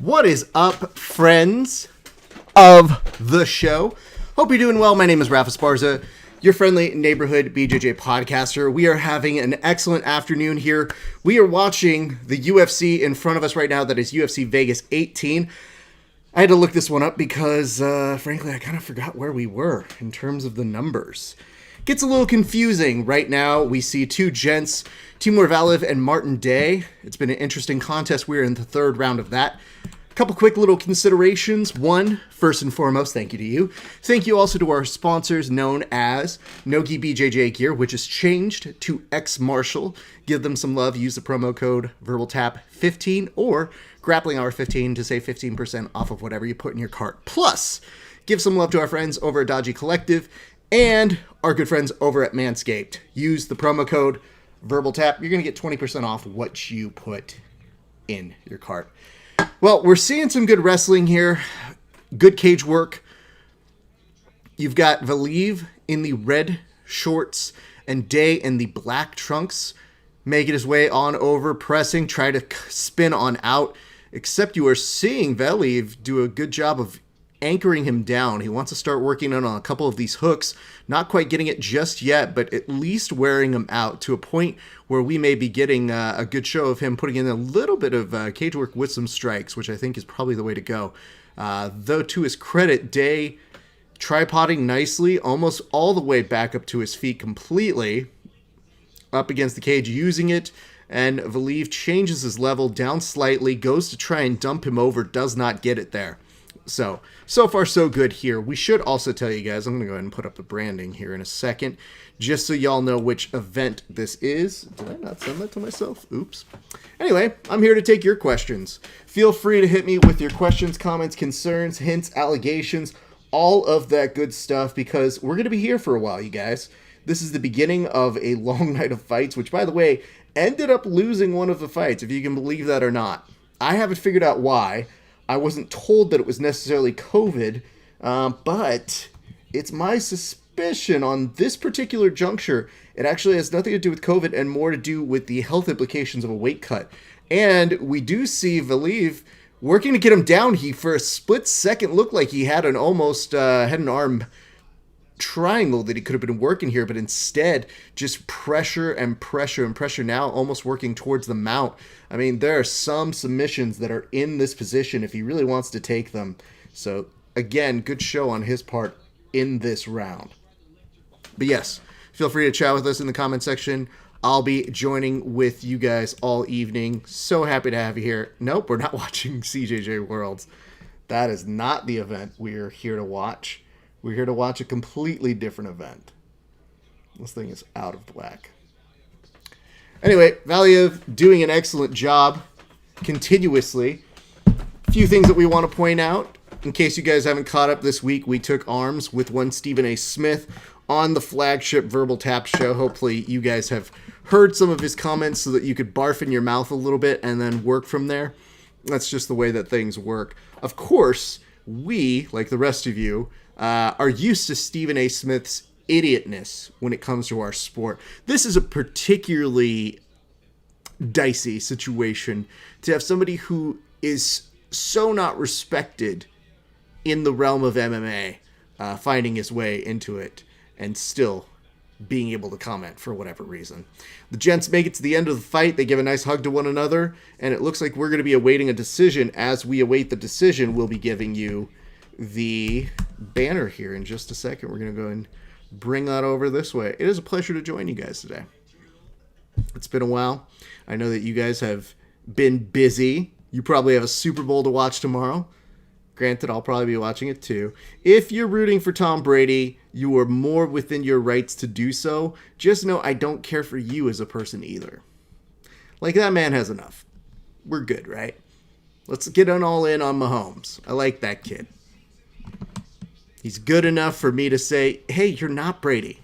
What is up, friends of the show? Hope you're doing well. My name is Rafa Sparza, your friendly neighborhood BJJ podcaster. We are having an excellent afternoon here. We are watching the UFC in front of us right now. That is UFC Vegas 18. I had to look this one up because, frankly, I kind of forgot where we were in terms of the numbers. Gets a little confusing. Right now, we see two gents, Timur Valiev and Martin Day. It's been an interesting contest. We're in the third round of that. A couple quick little considerations. One, first and foremost, thank you to you. Thank you also to our sponsors known as Nogi BJJ Gear, which has changed to X Marshall. Give them some love. Use the promo code VerbalTap15 or Grappling Hour 15 to save 15% off of whatever you put in your cart. Plus, give some love to our friends over at Dodgy Collective and our good friends over at Manscaped. Use the promo code VerbalTap. You're going to get 20% off what you put in your cart. Well, we're seeing some good wrestling here. Good cage work. You've got Valiev in the red shorts and Day in the black trunks. Making his way on over, pressing, try to spin on out. Except you are seeing Valiev do a good job of anchoring him down. He wants to start working on a couple of these hooks. Not quite getting it just yet, but at least wearing him out to a point where we may be getting a good show of him putting in a little bit of cage work with some strikes, which I think is probably the way to go. Though to his credit, Day tripoding nicely, almost all the way back up to his feet completely, up against the cage, using it, and Valiev changes his level down slightly, goes to try and dump him over, does not get it there. So far so good here. We should also tell you guys, I'm going to go ahead and put up the branding here in a second, just so y'all know which event this is. Did I not send that to myself? Oops. Anyway, I'm here to take your questions. Feel free to hit me with your questions, comments, concerns, hints, allegations, all of that good stuff, because we're going to be here for a while, you guys. This is the beginning of a long night of fights, which, by the way, ended up losing one of the fights, if you can believe that or not. I haven't figured out why. I wasn't told that it was necessarily COVID, but it's my suspicion on this particular juncture, it actually has nothing to do with COVID and more to do with the health implications of a weight cut. And we do see Valiev working to get him down. He, for a split second, looked like he had an almost had an arm triangle that he could have been working here, but instead just pressure and pressure and pressure, now almost working towards the mount. I mean, there are some submissions that are in this position if he really wants to take them. So again, good show on his part in this round. But yes, feel free to chat with us in the comment section. I'll be joining with you guys all evening. So happy to have you here. Nope, we're not watching CJJ Worlds. That is not the event we're here to watch. We're here to watch a completely different event. This thing is out of whack. Anyway, Valiev doing an excellent job continuously. A few things that we want to point out. In case you guys haven't caught up this week, we took arms with one Stephen A. Smith on the flagship Verbal Tap show. Hopefully you guys have heard some of his comments so that you could barf in your mouth a little bit and then work from there. That's just the way that things work. Of course, we, like the rest of you, are used to Stephen A. Smith's idiotness when it comes to our sport. This is a particularly dicey situation to have somebody who is so not respected in the realm of MMA finding his way into it and still being able to comment for whatever reason. The gents make it to the end of the fight. They give a nice hug to one another, and it looks like we're going to be awaiting a decision. As we await the decision, we'll be giving you the banner here in just a second. We're going to go and bring that over this way. It is a pleasure to join you guys today. It's been a while. I know that you guys have been busy. You probably have a Super Bowl to watch tomorrow. Granted, I'll probably be watching it too. If you're rooting for Tom Brady, you are more within your rights to do so. Just know I don't care for you as a person either. Like, that man has enough. We're good, right? Let's get on all in on Mahomes. I like that kid. He's good enough for me to say, hey, you're not Brady.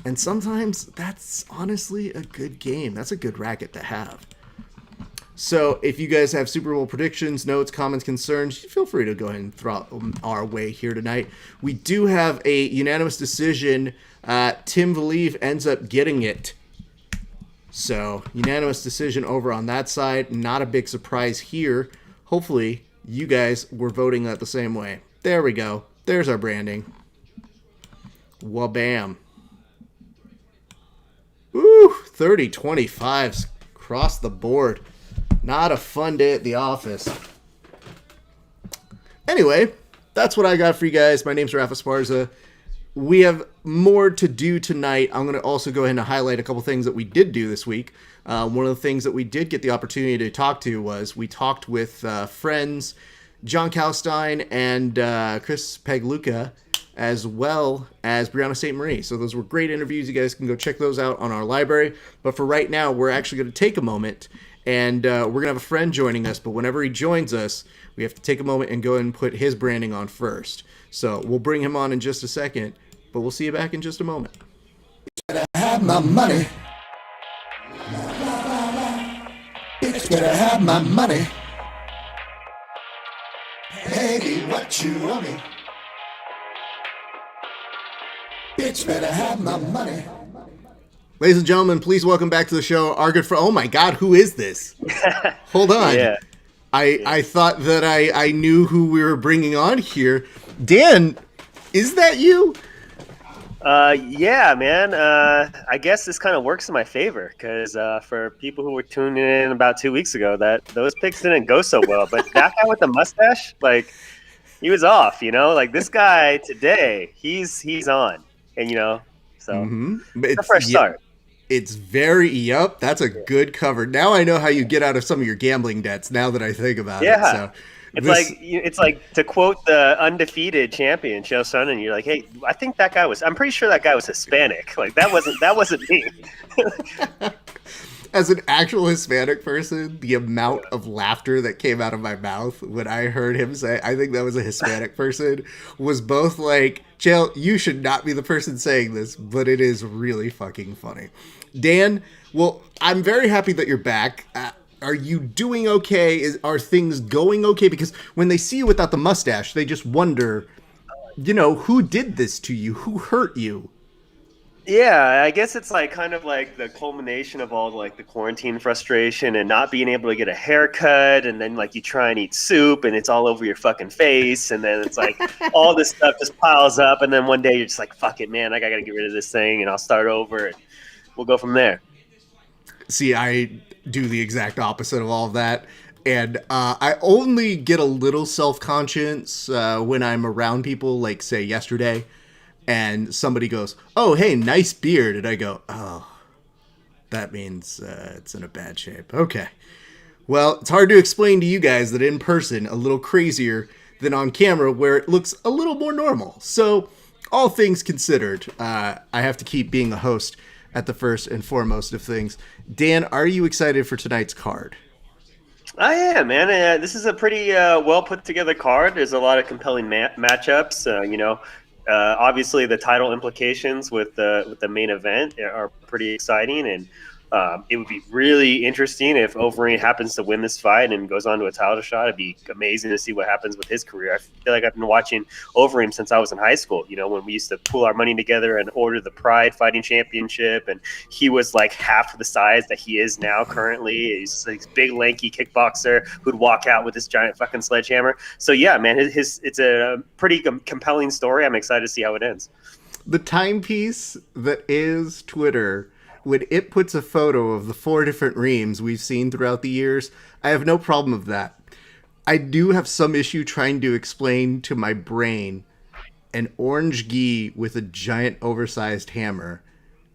And sometimes that's honestly a good game. That's a good racket to have. So if you guys have Super Bowl predictions, notes, comments, concerns, feel free to go ahead and throw them our way here tonight. We do have a unanimous decision. Tim Valiev ends up getting it. So unanimous decision over on that side. Not a big surprise here. Hopefully you guys were voting that the same way. There we go. There's our branding. Wabam. Woo! 30-25s across the board. Not a fun day at the office. Anyway, that's what I got for you guys. My name's Rafa Sparza. We have more to do tonight. I'm going to also go ahead and highlight a couple things that we did do this week. One of the things that we did get the opportunity to talk to was we talked with friends John Kalstein and Chris Pegluca, as well as Brianna St. Marie. So those were great interviews. You guys can go check those out on our library. But for right now, we're actually going to take a moment, and we're going to have a friend joining us. But whenever he joins us, we have to take a moment and go and put his branding on first. So we'll bring him on in just a second, but we'll see you back in just a moment. Better have my money. Bitch better have my money. Pay me what you owe me. Bitch better have my money. Ladies and gentlemen, please welcome back to the show our good friend. Oh my God, who is this? Hold on. Yeah. I thought that I knew who we were bringing on here. Dan, is that you? Yeah, man. I guess this kind of works in my favor because for people who were tuning in about 2 weeks ago, that those picks didn't go so well. But that guy with the mustache, like, he was off. Like this guy today, he's on, and so it's a fresh start. It's that's a good cover. Now I know how you get out of some of your gambling debts. Now that I think about it, so. It's like to quote the undefeated champion Chael Sonnen. You're like, hey, I think that guy was. I'm pretty sure that guy was Hispanic. Like that wasn't me. As an actual Hispanic person, the amount of laughter that came out of my mouth when I heard him say, I think that was a Hispanic person, was both like, Chael, you should not be the person saying this, but it is really fucking funny. Dan, well, I'm very happy that you're back. Are you doing okay? Are things going okay? Because when they see you without the mustache, they just wonder, who did this to you? Who hurt you? Yeah, I guess it's like kind of like the culmination of all like the quarantine frustration and not being able to get a haircut, and then like you try and eat soup and it's all over your fucking face, and then it's like all this stuff just piles up, and then one day you're just like, fuck it, man, I gotta get rid of this thing and I'll start over and we'll go from there. See, I do the exact opposite of all of that. And I only get a little self-conscious when I'm around people, like, say, yesterday, and somebody goes, oh, hey, nice beard. And I go, oh, that means it's in a bad shape. Okay. Well, it's hard to explain to you guys that in person, a little crazier than on camera, where it looks a little more normal. So, all things considered, I have to keep being a host at the first and foremost of things. Dan, are you excited for tonight's card? I am, man. This is a pretty well put together card. There's a lot of compelling matchups. Obviously the title implications with the main event are pretty exciting, and it would be really interesting if Overeem happens to win this fight and goes on to a title shot. It'd be amazing to see what happens with his career. I feel like I've been watching Overeem since I was in high school, when we used to pool our money together and order the Pride Fighting Championship, and he was like half the size that he is now currently. He's like this big, lanky kickboxer who'd walk out with this giant fucking sledgehammer. So yeah, man, it's a pretty compelling story. I'm excited to see how it ends. The timepiece that is Twitter, when it puts a photo of the 4 different Reams we've seen throughout the years, I have no problem with that. I do have some issue trying to explain to my brain an orange gi with a giant oversized hammer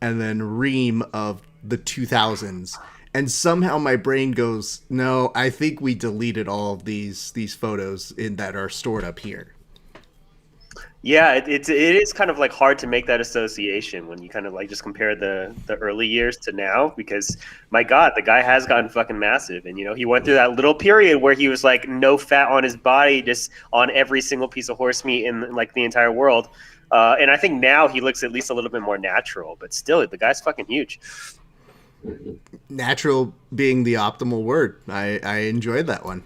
and then Ream of the 2000s. And somehow my brain goes, no, I think we deleted all of these photos that are stored up here. Yeah, it is kind of like hard to make that association when you kind of like just compare the early years to now, because my God, the guy has gotten fucking massive. And, he went through that little period where he was like no fat on his body, just on every single piece of horse meat in like the entire world. And I think now he looks at least a little bit more natural, but still the guy's fucking huge. Natural being the optimal word. I enjoyed that one.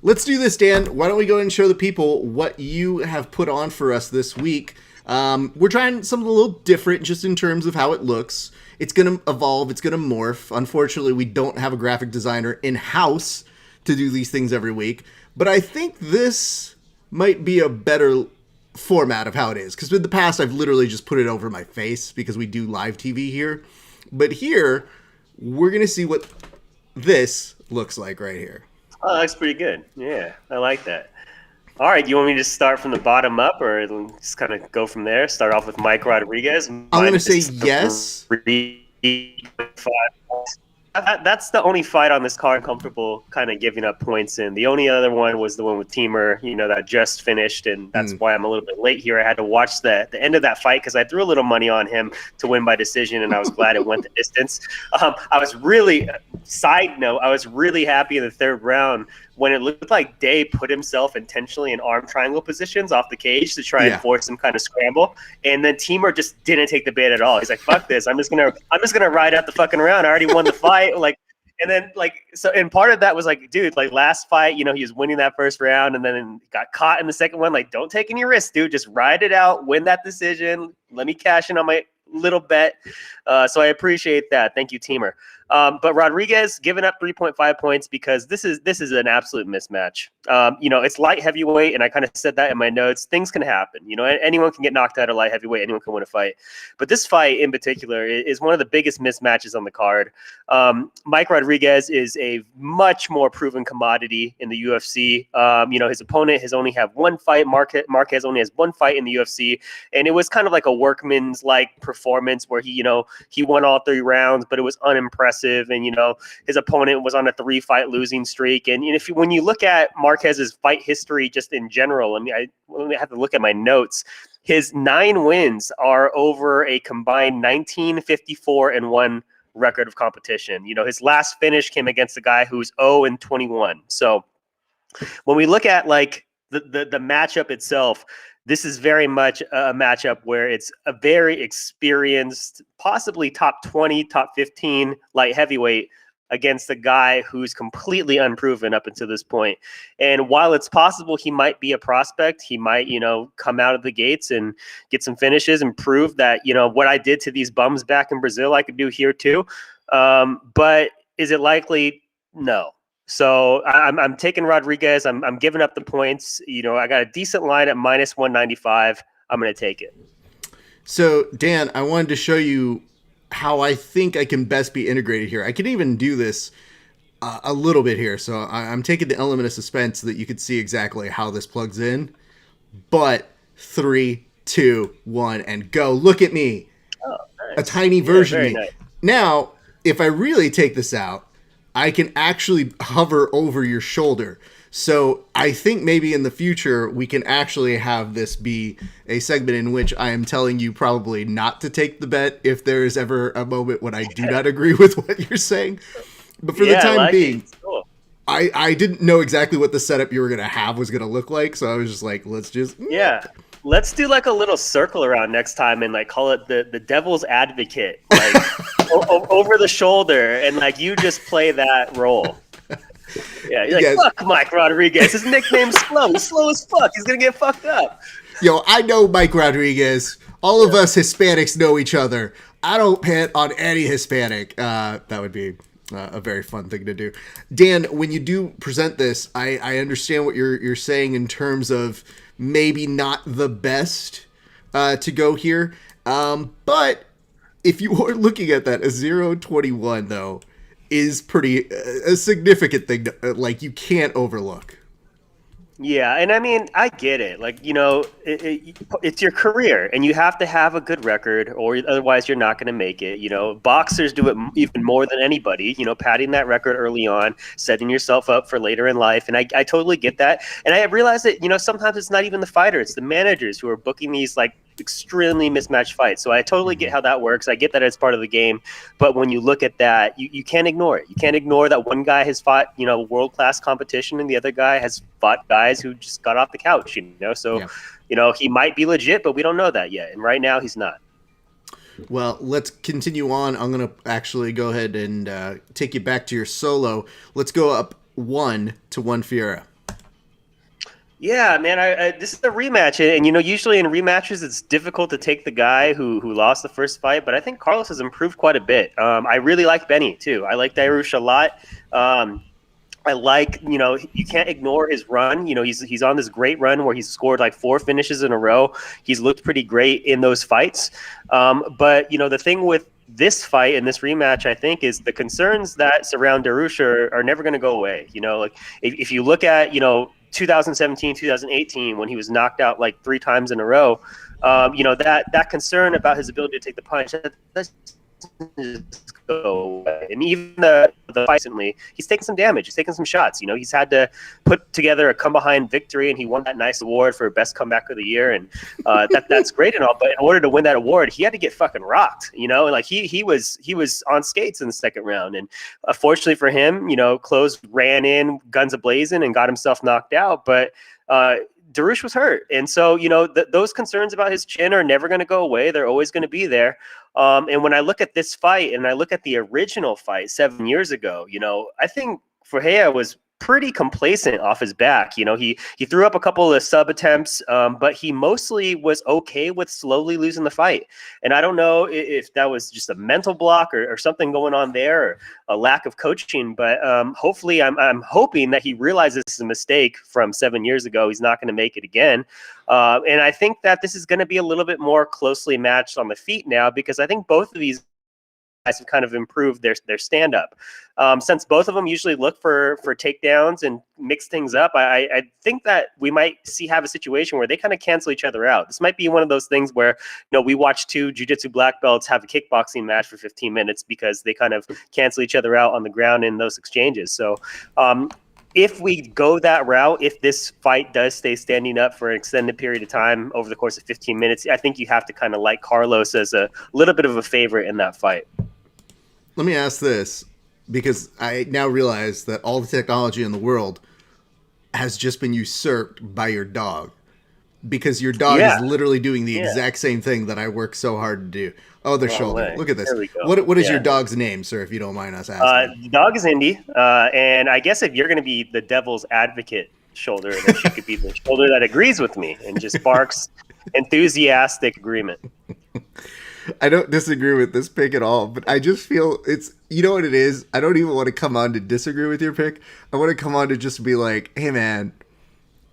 Let's do this, Dan. Why don't we go ahead and show the people what you have put on for us this week? We're trying something a little different just in terms of how it looks. It's going to evolve. It's going to morph. Unfortunately, we don't have a graphic designer in-house to do these things every week. But I think this might be a better format of how it is. Because in the past, I've literally just put it over my face because we do live TV here. But here, we're going to see what this looks like right here. Oh, that's pretty good. Yeah, I like that. All right, you want me to start from the bottom up, or just kind of go from there? Start off with Mike Rodriguez. I'm going to say yes. That's the only fight on this card I'm comfortable kind of giving up points in. The only other one was the one with Teamer, that just finished, and that's why I'm a little bit late here. I had to watch the end of that fight because I threw a little money on him to win by decision, and I was glad it went the distance. I was really happy in the third round when it looked like Day put himself intentionally in arm triangle positions off the cage to try and force some kind of scramble, and then Teamer just didn't take the bait at all. He's like, "Fuck this! I'm just gonna ride out the fucking round. I already won the fight." And part of that was like, dude, like last fight, he was winning that first round, and then got caught in the second one. Like, don't take any risks, dude. Just ride it out, win that decision. Let me cash in on my little bet. So I appreciate that. Thank you, Teamer. But Rodriguez giving up 3.5 points because this is an absolute mismatch. It's light heavyweight, and I kind of said that in my notes. Things can happen. Anyone can get knocked out of light heavyweight. Anyone can win a fight. But this fight in particular is one of the biggest mismatches on the card. Mike Rodriguez is a much more proven commodity in the UFC. His opponent has only had one fight. Marquez only has one fight in the UFC, and it was kind of like a workman's like performance where he won all 3 rounds, but it was unimpressive. And his opponent was on a 3-fight losing streak. And when you look at Marquez's fight history just in general, I have to look at my notes. His 9 wins are over a combined 19-54-1 record of competition. His last finish came against a guy who's 0-21. So when we look at like the matchup itself, this is very much a matchup where it's a very experienced, possibly top 20, top 15 light heavyweight against a guy who's completely unproven up until this point. And while it's possible he might be a prospect, he might, come out of the gates and get some finishes and prove that, what I did to these bums back in Brazil, I could do here too. But is it likely? No. So I'm taking Rodriguez. I'm giving up the points. I got a decent line at -195. I'm going to take it. So, Dan, I wanted to show you how I think I can best be integrated here. I can even do this a little bit here. So I'm taking the element of suspense so that you can see exactly how this plugs in. But 3, 2, 1, and go. Look at me. Oh, nice. A tiny version of me. Nice. Now, if I really take this out, I can actually hover over your shoulder. So I think maybe in the future, we can actually have this be a segment in which I am telling you probably not to take the bet if there is ever a moment when I do not agree with what you're saying. But for the time being, cool. I didn't know exactly what the setup you were going to have was going to look like. So I was just like, let's do like a little circle around next time and like call it the devil's advocate, like over the shoulder, and like you just play that role. Yeah, you're like, fuck Mike Rodriguez. His nickname's slow. He's slow as fuck. He's gonna get fucked up. Yo, I know Mike Rodriguez. All of us Hispanics know each other. I don't pit on any Hispanic. That would be a very fun thing to do. Dan, when you do present this, I understand what you're saying in terms of maybe not the best to go here. But if you are looking at that, a 0.21 though is pretty a significant thing to, like, you can't overlook. Yeah, and I mean, I get it. Like, it's your career, and you have to have a good record, or otherwise you're not going to make it. Boxers do it even more than anybody, padding that record early on, setting yourself up for later in life. And I totally get that. And I realize that, sometimes it's not even the fighter, it's the managers who are booking these, like, extremely mismatched fights. So I totally get how that works. I get that it's part of the game. But when you look at that, you can't ignore it. You can't ignore that one guy has fought, world-class competition, and the other guy has fought guys who just got off the couch, So, he might be legit, but we don't know that yet. And right now he's not. Well, let's continue on. I'm going to actually go ahead and take you back to your solo. Let's go up 1-1 Fiera. Yeah, man, this is a rematch, and usually in rematches it's difficult to take the guy who lost the first fight, but I think Carlos has improved quite a bit. I really like Benny too. I like Dairush a lot. I like, you can't ignore his run. He's on this great run where he's scored like 4 finishes in a row. He's looked pretty great in those fights. But the thing with this fight and this rematch, I think, is the concerns that surround Darush are never going to go away. Like if you look at 2017, 2018, when he was knocked out like 3 times in a row, that concern about his ability to take the punch, that's go away. And even the fight recently, he's taken some damage. He's taken some shots. He's had to put together a come behind victory, and he won that nice award for best comeback of the year. And that's great and all, but in order to win that award, he had to get fucking rocked. And like he was on skates in the second round, and fortunately for him, Close ran in guns a-blazing and got himself knocked out. But Darush was hurt. And so, those concerns about his chin are never going to go away. They're always going to be there. And when I look at this fight and I look at the original fight 7 years ago, I think Ferreira was pretty complacent off his back. He threw up a couple of sub attempts, but he mostly was okay with slowly losing the fight. And I don't know if that was just a mental block or something going on there, or a lack of coaching. But hopefully, I'm hoping that he realizes this is a mistake from 7 years ago. He's not going to make it again. And I think that this is going to be a little bit more closely matched on the feet now, because I think both of these have kind of improved their stand up. Since both of them usually look for takedowns and mix things up, I think that we might have a situation where they kind of cancel each other out. This might be one of those things where we watch 2 jiu-jitsu black belts have a kickboxing match for 15 minutes because they kind of cancel each other out on the ground in those exchanges. So if we go that route, if this fight does stay standing up for an extended period of time over the course of 15 minutes, I think you have to kind of like Carlos as a little bit of a favorite in that fight. Let me ask this, because I now realize that all the technology in the world has just been usurped by your dog. Because your dog is literally doing the exact same thing that I work so hard to do. Oh, their shoulder. Look at this. What is your dog's name, sir, if you don't mind us asking? The dog is Indy. And I guess if you're going to be the devil's advocate shoulder, then she could be the shoulder that agrees with me and just barks enthusiastic agreement. I don't disagree with this pick at all, but I just feel it's, you know what it is? I don't even want to come on to disagree with your pick. I want to come on to just be like, hey, man,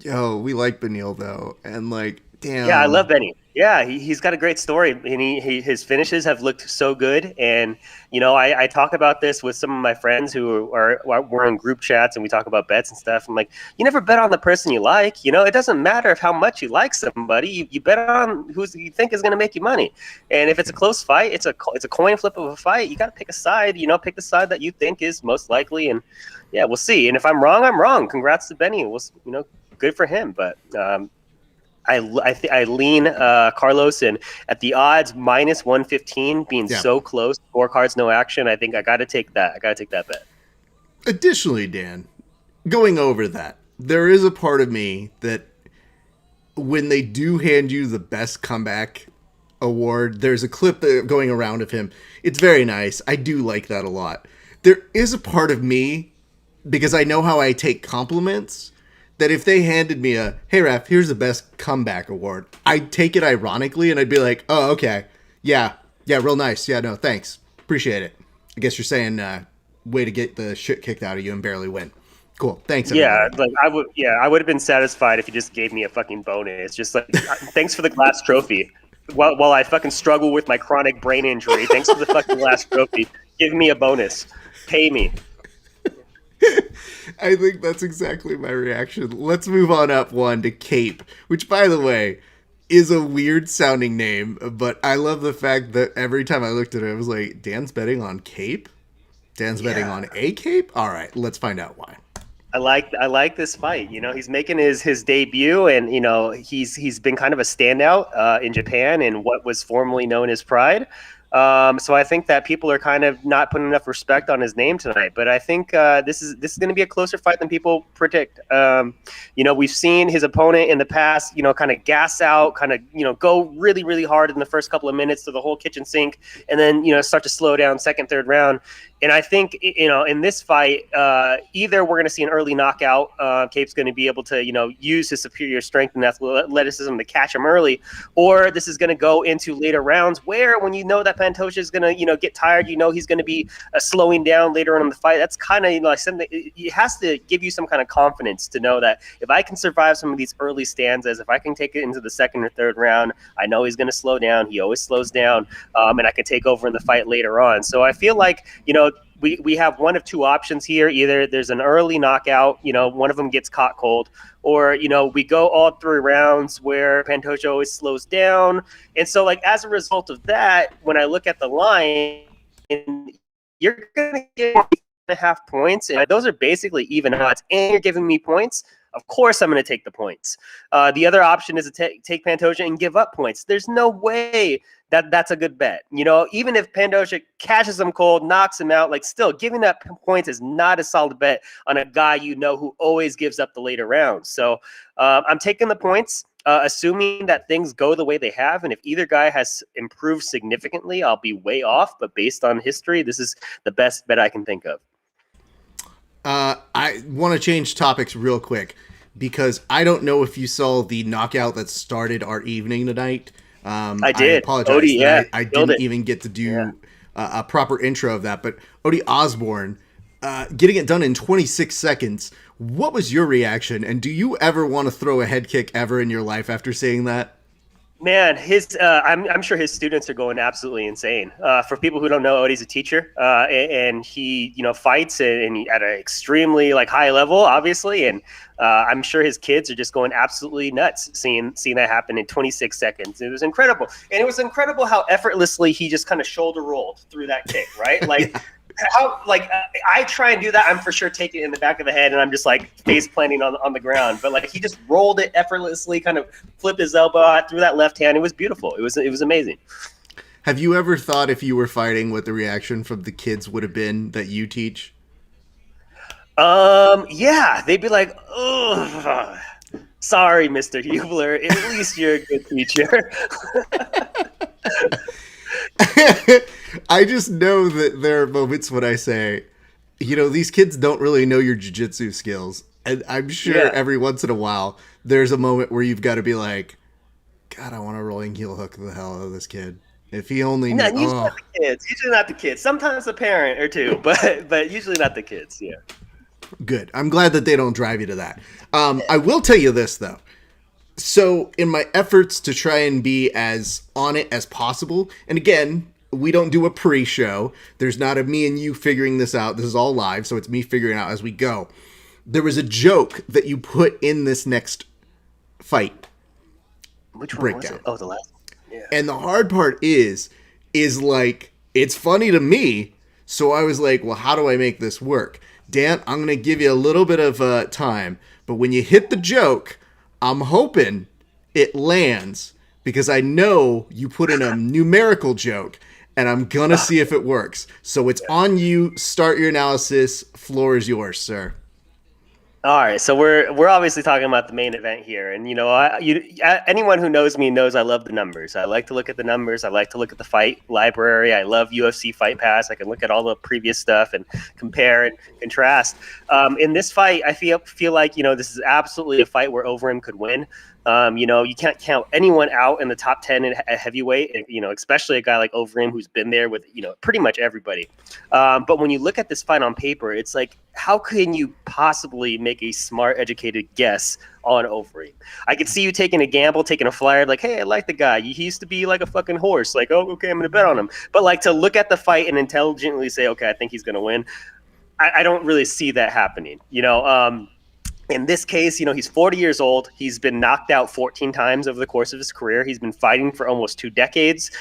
yo, we like Beneil, though. And like, damn. Yeah, I love Benny. Yeah, he's got a great story, and his finishes have looked so good. And I talk about this with some of my friends who we're in group chats, and we talk about bets and stuff. I'm like, you never bet on the person you like. It doesn't matter how much you like somebody. You bet on who you think is going to make you money. And if it's a close fight, it's a coin flip of a fight. You got to pick a side. Pick the side that you think is most likely. And yeah, we'll see. And if I'm wrong, I'm wrong. Congrats to Benny. Good for him. But I lean Carlos, and at the odds minus 115 being so close, scorecards, no action. I think I got to take that. I got to take that bet. Additionally, Dan, going over that, there is a part of me that when they do hand you the best comeback award, there's a clip going around of him. It's very nice. I do like that a lot. There is a part of me, because I know how I take compliments, that if they handed me a, hey, ref, here's the best comeback award, I'd take it ironically, and I'd be like, oh, okay. Yeah, real nice. Yeah, no, thanks. Appreciate it. I guess you're saying, way to get the shit kicked out of you and barely win. Cool. Thanks, everybody. Yeah, I would have been satisfied if you just gave me a fucking bonus. Just like, thanks for the glass trophy. While I fucking struggle with my chronic brain injury, thanks for the fucking glass trophy. Give me a bonus. Pay me. I think that's exactly my reaction. Let's move on up one to Cape, which, by the way, is a weird sounding name, but I love the fact that every time I looked at it, I was like, Dan's betting on Cape? Dan's betting on a Cape? All right, let's find out why. I like this fight. He's making his debut, and he's been kind of a standout in Japan in what was formerly known as Pride. So I think that people are kind of not putting enough respect on his name tonight. But I think this is going to be a closer fight than people predict. We've seen his opponent in the past, kind of gas out, kind of, go really, really hard in the first couple of minutes to the whole kitchen sink, and then, start to slow down second, third round. And I think, in this fight, either we're going to see an early knockout. Cape's going to be able to, use his superior strength and athleticism to catch him early, or this is going to go into later rounds where, when that that Pantoja is gonna, get tired. He's gonna be slowing down later on in the fight. That's kind of like something. It has to give you some kind of confidence to know that if I can survive some of these early stanzas, if I can take it into the second or third round, I know he's gonna slow down. He always slows down, and I can take over in the fight later on. So I feel like we have one of two options here. Either there's an early knockout, one of them gets caught cold, or, we go all 3 rounds where Pantoja always slows down. And so, like, as a result of that, when I look at the line, you're going to get 1.5 points, and those are basically even odds, and you're giving me points. Of course, I'm going to take the points. The other option is to take Pantoja and give up points. There's no way that's a good bet. Even if Pantoja catches him cold, knocks him out, like, still giving up points is not a solid bet on a guy who always gives up the later rounds. So I'm taking the points, assuming that things go the way they have. And if either guy has improved significantly, I'll be way off. But based on history, this is the best bet I can think of. I want to change topics real quick because I don't know if you saw the knockout that started our evening tonight. I did. I apologize. Odie, yeah, I didn't even get to do a proper intro of that. But Odie Osborne getting it done in 26 seconds. What was your reaction? And do you ever want to throw a head kick ever in your life after seeing that? Man, I'm sure his students are going absolutely insane. For people who don't know, Odie's a teacher, and he fights and at an extremely high level, obviously, and I'm sure his kids are just going absolutely nuts seeing that happen in 26 seconds. It was incredible, and it was incredible how effortlessly he just kind of shoulder rolled through that kick, right? Yeah. I try and do that, I'm for sure taking it in the back of the head, and I'm just face planting on the ground. But he just rolled it effortlessly, kind of flipped his elbow out through that left hand. It was beautiful. It was amazing. Have you ever thought if you were fighting what the reaction from the kids would have been that you teach? Yeah, they'd be like, "Oh, sorry, Mr. Hubler. At least you're a good teacher." I just know that there are moments when I say, these kids don't really know your jiu-jitsu skills. And I'm sure every once in a while, there's a moment where you've got to be like, God, I want to rolling heel hook the hell out of this kid. If he only knew. Usually not the kids. Usually not the kids. Sometimes a parent or two, but usually not the kids, yeah. Good. I'm glad that they don't drive you to that. I will tell you this, though. So in my efforts to try and be as on it as possible, and again, we don't do a pre-show. There's not a me and you figuring this out. This is all live, so it's me figuring out as we go. There was a joke that you put in this next fight. Which one breakdown. was it? Oh, the last one. Yeah. And the hard part is it's funny to me, so I was like, well, how do I make this work? Dan, I'm going to give you a little bit of time, but when you hit the joke, I'm hoping it lands because I know you put in a numerical joke and I'm going to see if it works. So it's on you. Start your analysis. Floor is yours, sir. All right, so we're obviously talking about the main event here, and anyone who knows me knows I love the numbers. I like to look at the numbers. I like to look at the fight library. I love UFC Fight Pass. I can look at all the previous stuff and compare and contrast. In this fight, I feel like this is absolutely a fight where Overeem could win. You can't count anyone out in the top 10 at heavyweight, especially a guy like Overeem who's been there with, pretty much everybody. But when you look at this fight on paper, it's like, how can you possibly make a smart, educated guess on Overeem? I could see you taking a gamble, taking a flyer, like, hey, I like the guy. He used to be like a fucking horse. Like, oh, okay, I'm going to bet on him. But to look at the fight and intelligently say, okay, I think he's going to win, I don't really see that happening. In this case, he's 40 years old. He's been knocked out 14 times over the course of his career. He's been fighting for almost 2 decades.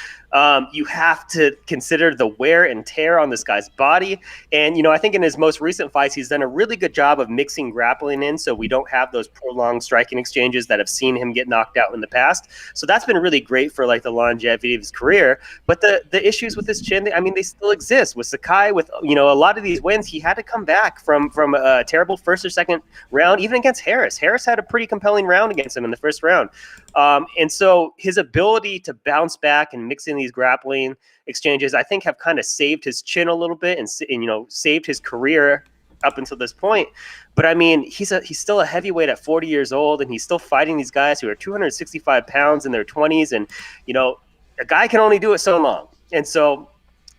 You have to consider the wear and tear on this guy's body. And, I think in his most recent fights, he's done a really good job of mixing grappling in so we don't have those prolonged striking exchanges that have seen him get knocked out in the past. So that's been really great for the longevity of his career. But the issues with his chin, they still exist. With Sakai, with, a lot of these wins, he had to come back from a terrible first or second round, even against Harris. Harris had a pretty compelling round against him in the first round. And so his ability to bounce back and mix in these grappling exchanges, I think, have kind of saved his chin a little bit and saved his career up until this point. But he's still a heavyweight at 40 years old, and he's still fighting these guys who are 265 pounds in their 20s. And, a guy can only do it so long. And so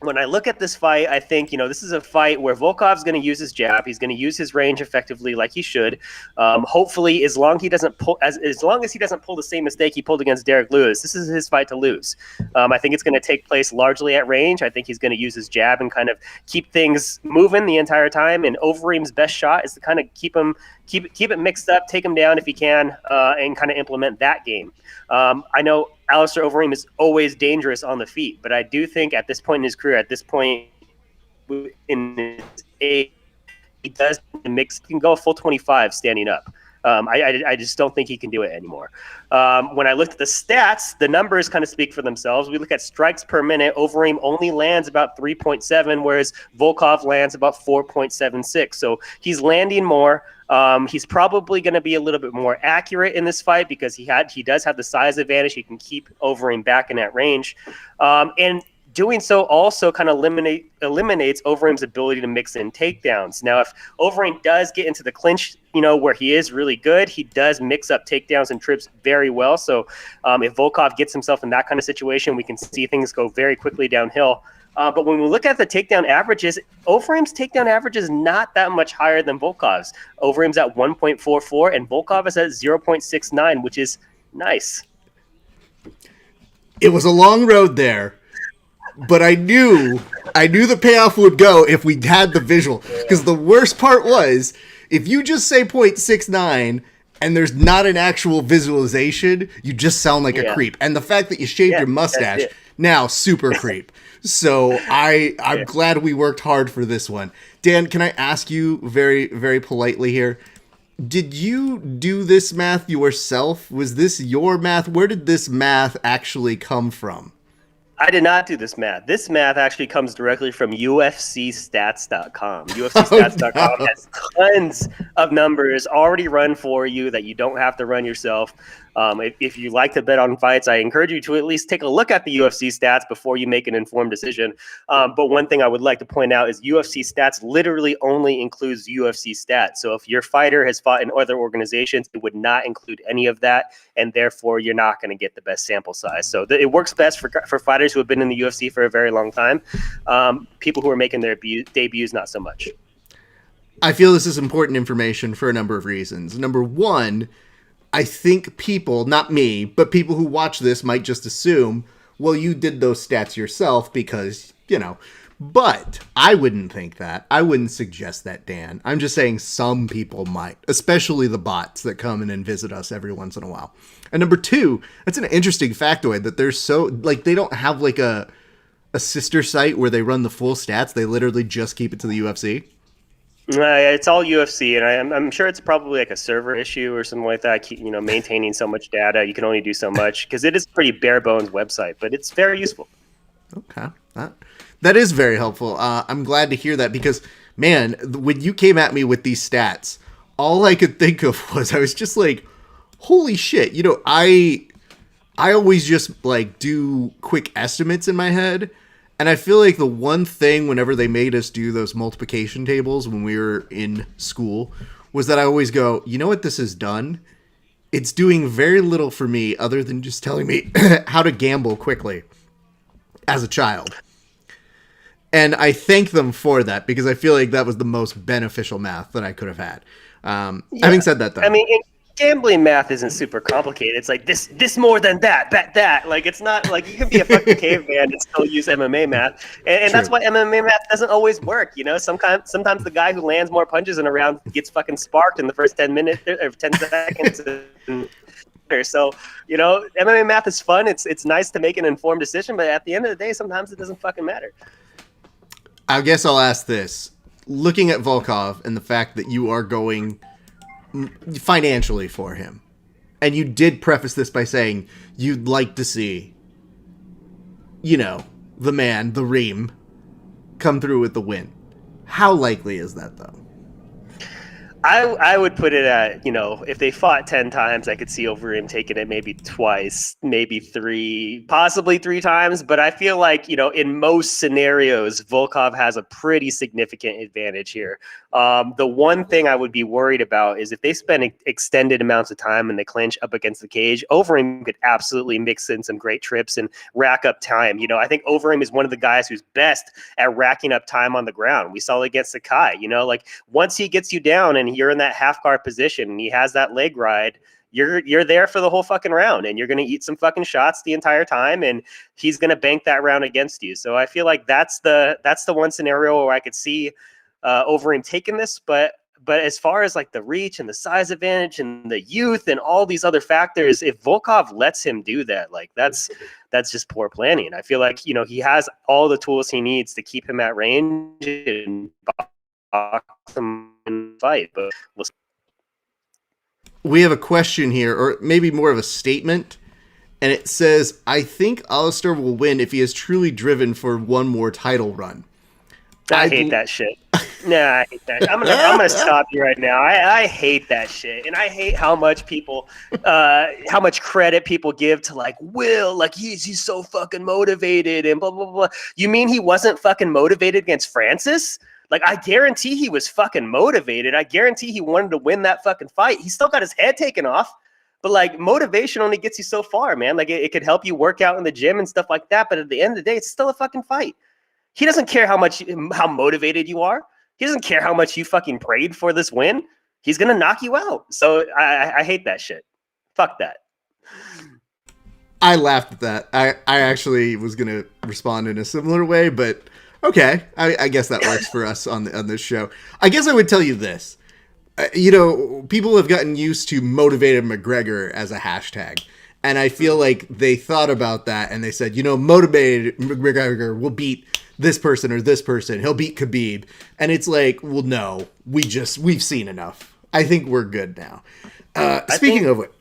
when I look at this fight, I think, this is a fight where Volkov's going to use his jab. He's going to use his range effectively, like he should. Hopefully, as long as he doesn't pull the same mistake he pulled against Derek Lewis, this is his fight to lose. I think it's going to take place largely at range. I think he's going to use his jab and kind of keep things moving the entire time. And Overeem's best shot is to kind of keep it mixed up, take him down if he can, and kind of implement that game. I know Alistair Overeem is always dangerous on the feet, but I do think at this point in his career, at this point in his age, he does mix. He can go a full 25 standing up. I just don't think he can do it anymore. When I looked at the stats, the numbers kind of speak for themselves. We look at strikes per minute. Overeem only lands about 3.7, whereas Volkov lands about 4.76. So he's landing more. He's probably going to be a little bit more accurate in this fight because he does have the size advantage. He can keep Overeem back in that range. And doing so also kind of eliminates Overeem's ability to mix in takedowns. Now, if Overeem does get into the clinch, where he is really good, he does mix up takedowns and trips very well. So if Volkov gets himself in that kind of situation, we can see things go very quickly downhill. But when we look at the takedown averages, Overeem's takedown average is not that much higher than Volkov's. Overeem's at 1.44 and Volkov is at 0.69, which is nice. It was a long road there, but I knew the payoff would go if we had the visual. Because the worst part was, if you just say 0.69 and there's not an actual visualization, you just sound like a creep. And the fact that you shaved your mustache, now super creep. So I'm glad we worked hard for this one. Dan, can I ask you very, very politely here? Did you do this math yourself? Was this your math? Where did this math actually come from? I did not do this math. This math actually comes directly from UFCstats.com. UFCstats.com has tons of numbers already run for you that you don't have to run yourself. If you like to bet on fights, I encourage you to at least take a look at the UFC stats before you make an informed decision. But one thing I would like to point out is UFC stats literally only includes UFC stats. So if your fighter has fought in other organizations, it would not include any of that, and therefore you're not going to get the best sample size. So it works best for fighters who have been in the UFC for a very long time. People who are making their debuts, not so much. I feel this is important information for a number of reasons. Number one, I think people, not me, but people who watch this might just assume, well, you did those stats yourself because, but I wouldn't think that. I wouldn't suggest that, Dan. I'm just saying some people might, especially the bots that come in and visit us every once in a while. And number two, that's an interesting factoid that they're so, they don't have a sister site where they run the full stats. They literally just keep it to the UFC. It's all UFC, and I'm sure it's probably like a server issue or something like that. Maintaining so much data, you can only do so much because it is a pretty bare bones website, but it's very useful. Okay, that is very helpful. I'm glad to hear that because, man, when you came at me with these stats, all I could think of was I was just like, holy shit! I always just do quick estimates in my head. And I feel like the one thing whenever they made us do those multiplication tables when we were in school was that I always go, you know what this has done? It's doing very little for me other than just telling me how to gamble quickly as a child. And I thank them for that because I feel like that was the most beneficial math that I could have had. Having said that, though. I mean, gambling math isn't super complicated. It's like this more than that, bet that. It's not like you can be a fucking caveman and still use MMA math, and that's why MMA math doesn't always work. Sometimes the guy who lands more punches in a round gets fucking sparked in the first 10 minutes or 10 seconds. So MMA math is fun. It's nice to make an informed decision, but at the end of the day, sometimes it doesn't fucking matter. I guess I'll ask this: looking at Volkov and the fact that you are going financially for him, and you did preface this by saying you'd like to see the man, the Reem, come through with the win. How likely is that, though? I would put it at, if they fought 10 times, I could see Overeem taking it maybe twice, maybe three, possibly three times. But I feel like, in most scenarios, Volkov has a pretty significant advantage here. The one thing I would be worried about is if they spend extended amounts of time and they clinch up against the cage, Overeem could absolutely mix in some great trips and rack up time. I think Overeem is one of the guys who's best at racking up time on the ground. We saw it against Sakai, like once he gets you down and you're in that half guard position and he has that leg ride, you're there for the whole fucking round and you're going to eat some fucking shots the entire time and he's going to bank that round against you. So I feel like that's the one scenario where I could see Overeem taking this, but as far as like the reach and the size advantage and the youth and all these other factors, if Volkov lets him do that, like that's just poor planning. I feel like, he has all the tools he needs to keep him at range and box him in fight, but We have a question here, or maybe more of a statement, and it says, I think Alistair will win if he is truly driven for one more title run. I hate that shit. Nah, I hate that. I'm gonna stop you right now. I hate that shit, and I hate how much people, how much credit people give to like Will, like he's so fucking motivated and blah blah blah. You mean he wasn't fucking motivated against Francis? Like I guarantee he was fucking motivated. I guarantee he wanted to win that fucking fight. He still got his head taken off, but like motivation only gets you so far, man. Like it could help you work out in the gym and stuff like that, but at the end of the day, it's still a fucking fight. He doesn't care how motivated you are. He doesn't care how much you fucking prayed for this win. He's going to knock you out. So I hate that shit. Fuck that. I laughed at that. I actually was going to respond in a similar way, but okay. I guess that works for us on this show. I guess I would tell you this. People have gotten used to motivated McGregor as a hashtag. And I feel like they thought about that and they said, motivated McGregor will beat this person or this person. He'll beat Khabib. And it's like, well, no, we've seen enough. I think we're good now. Speaking of it,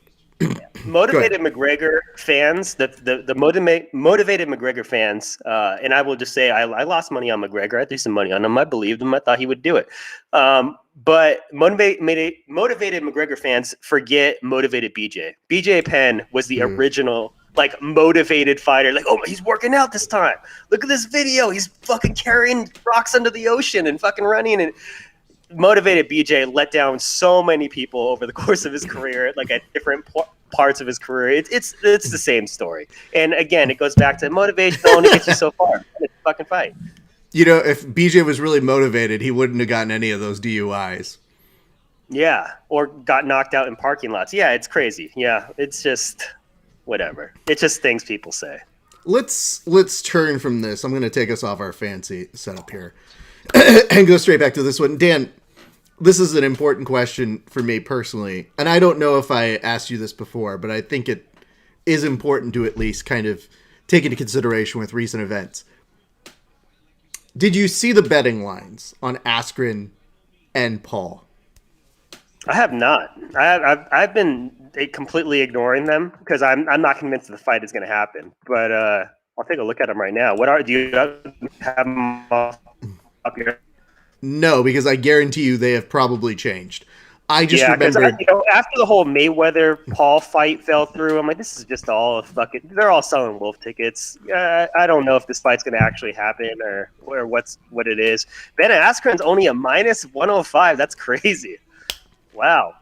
motivated McGregor fans, the motivated McGregor fans, and I will just say I lost money on McGregor. I threw some money on him. I believed him. I thought he would do it. But motivated McGregor fans forget motivated BJ. BJ Penn was the original like motivated fighter. Like, oh, he's working out this time. Look at this video. He's fucking carrying rocks under the ocean and fucking running. And motivated BJ let down so many people over the course of his career, like at different parts of his career. It's the same story. And again, it goes back to motivation only gets you so far. It's a fucking fight. If BJ was really motivated, he wouldn't have gotten any of those DUIs. Yeah, or got knocked out in parking lots. Yeah, it's crazy. Yeah, it's just whatever. It's just things people say. Let's turn from this. I'm going to take us off our fancy setup here and go straight back to this one. Dan, this is an important question for me personally, and I don't know if I asked you this before, but I think it is important to at least kind of take into consideration with recent events. Did you see the betting lines on Askren and Paul? I have not. I've been completely ignoring them because I'm not convinced the fight is going to happen. But I'll take a look at them right now. Do you have them up here? No, because I guarantee you they have probably changed. I just remember after the whole Mayweather Paul fight fell through, I'm like, this is just all fucking. They're all selling wolf tickets. I don't know if this fight's going to actually happen or what it is. Ben Askren's only a -105. That's crazy. Wow.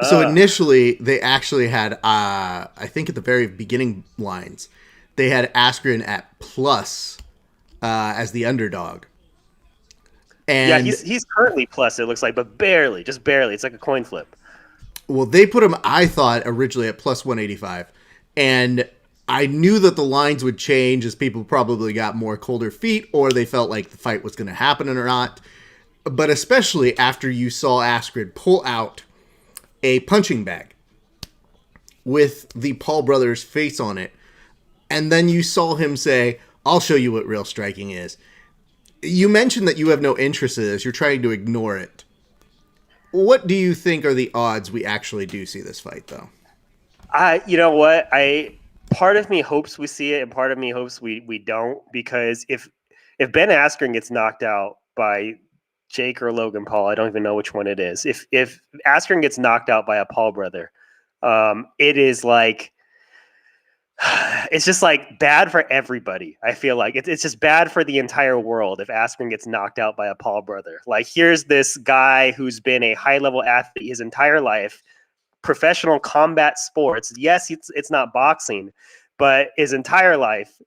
So initially, they actually had, I think at the very beginning lines, they had Askren at plus as the underdog. And yeah, he's currently plus, it looks like, but barely, just barely. It's like a coin flip. Well, they put him, I thought, originally at plus 185. And I knew that the lines would change as people probably got more colder feet or they felt like the fight was going to happen or not. But especially after you saw Askren pull out a punching bag with the Paul brothers' face on it. And then you saw him say, I'll show you what real striking is. You mentioned that you have no interest in this. You're trying to ignore it. What do you think are the odds we actually do see this fight, though? You know what? Part of me hopes we see it, and part of me hopes we don't. Because if Ben Askren gets knocked out by Jake or Logan Paul. I don't even know which one it is. If Askren gets knocked out by a Paul brother, it is like it's just like bad for everybody. I feel like it's just bad for the entire world if Askren gets knocked out by a Paul brother. Like, here's this guy who's been a high level athlete his entire life, professional combat sports. Yes, it's not boxing, but his entire life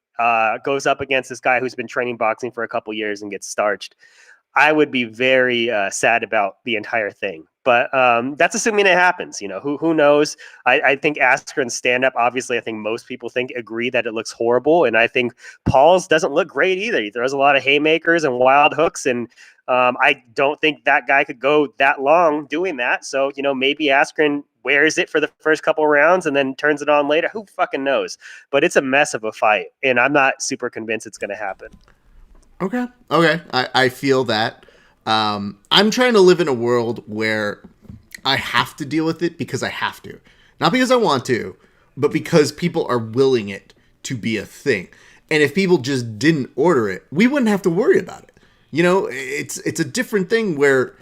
goes up against this guy who's been training boxing for a couple years and gets starched. I would be very sad about the entire thing. But that's assuming it happens. You know, who knows? I think Askren's stand-up, obviously, I think most people agree that it looks horrible. And I think Paul's doesn't look great either. He throws a lot of haymakers and wild hooks. And I don't think that guy could go that long doing that. So, you know, maybe Askren wears it for the first couple rounds and then turns it on later. Who fucking knows? But it's a mess of a fight. And I'm not super convinced it's going to happen. Okay. I feel that. I'm trying to live in a world where I have to deal with it because I have to. Not because I want to, but because people are willing it to be a thing. And if people just didn't order it, we wouldn't have to worry about it. You know, it's a different thing where,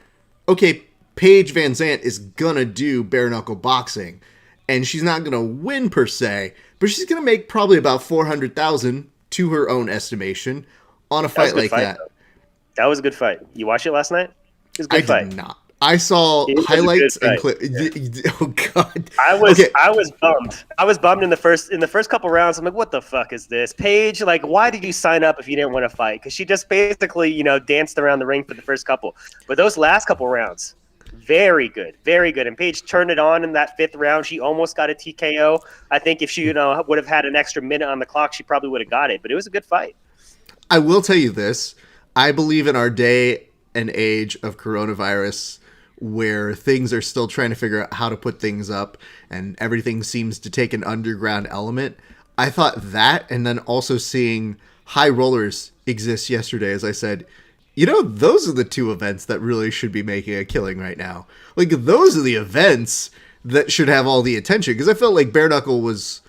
okay, Paige Van Zandt is gonna do bare knuckle boxing, and she's not gonna win per se, but she's gonna make probably about $400,000 to her own estimation on a fight like that. Though. That was a good fight. You watched it last night? It was a good fight. I did not. I saw highlights and clips. Yeah. Oh god. I was bummed. I was bummed in the first couple rounds. I'm like, what the fuck is this? Paige, like, why did you sign up if you didn't want to fight? Because she just basically, you know, danced around the ring for the first couple. But those last couple rounds, very good. Very good. And Paige turned it on in that fifth round. She almost got a TKO. I think if she, you know, would have had an extra minute on the clock, she probably would have got it. But it was a good fight. I will tell you this. I believe in our day and age of coronavirus where things are still trying to figure out how to put things up and everything seems to take an underground element. I thought that, and then also seeing high rollers exist yesterday, as I said, you know, those are the two events that really should be making a killing right now. Like, those are the events that should have all the attention, because I felt like bare knuckle was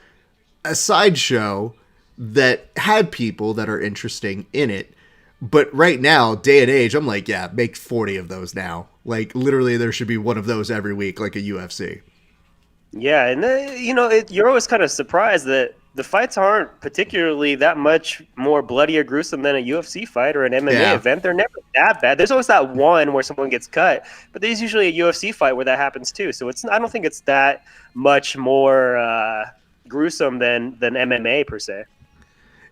a sideshow that had people that are interesting in it. But right now, day and age, I'm like, yeah, make 40 of those now. Like, literally, there should be one of those every week, like a UFC. Yeah, and you know, you're always kind of surprised that the fights aren't particularly that much more bloody or gruesome than a UFC fight or an MMA event. They're never that bad. There's always that one where someone gets cut, but there's usually a UFC fight where that happens too. So I don't think it's that much more gruesome than MMA per se.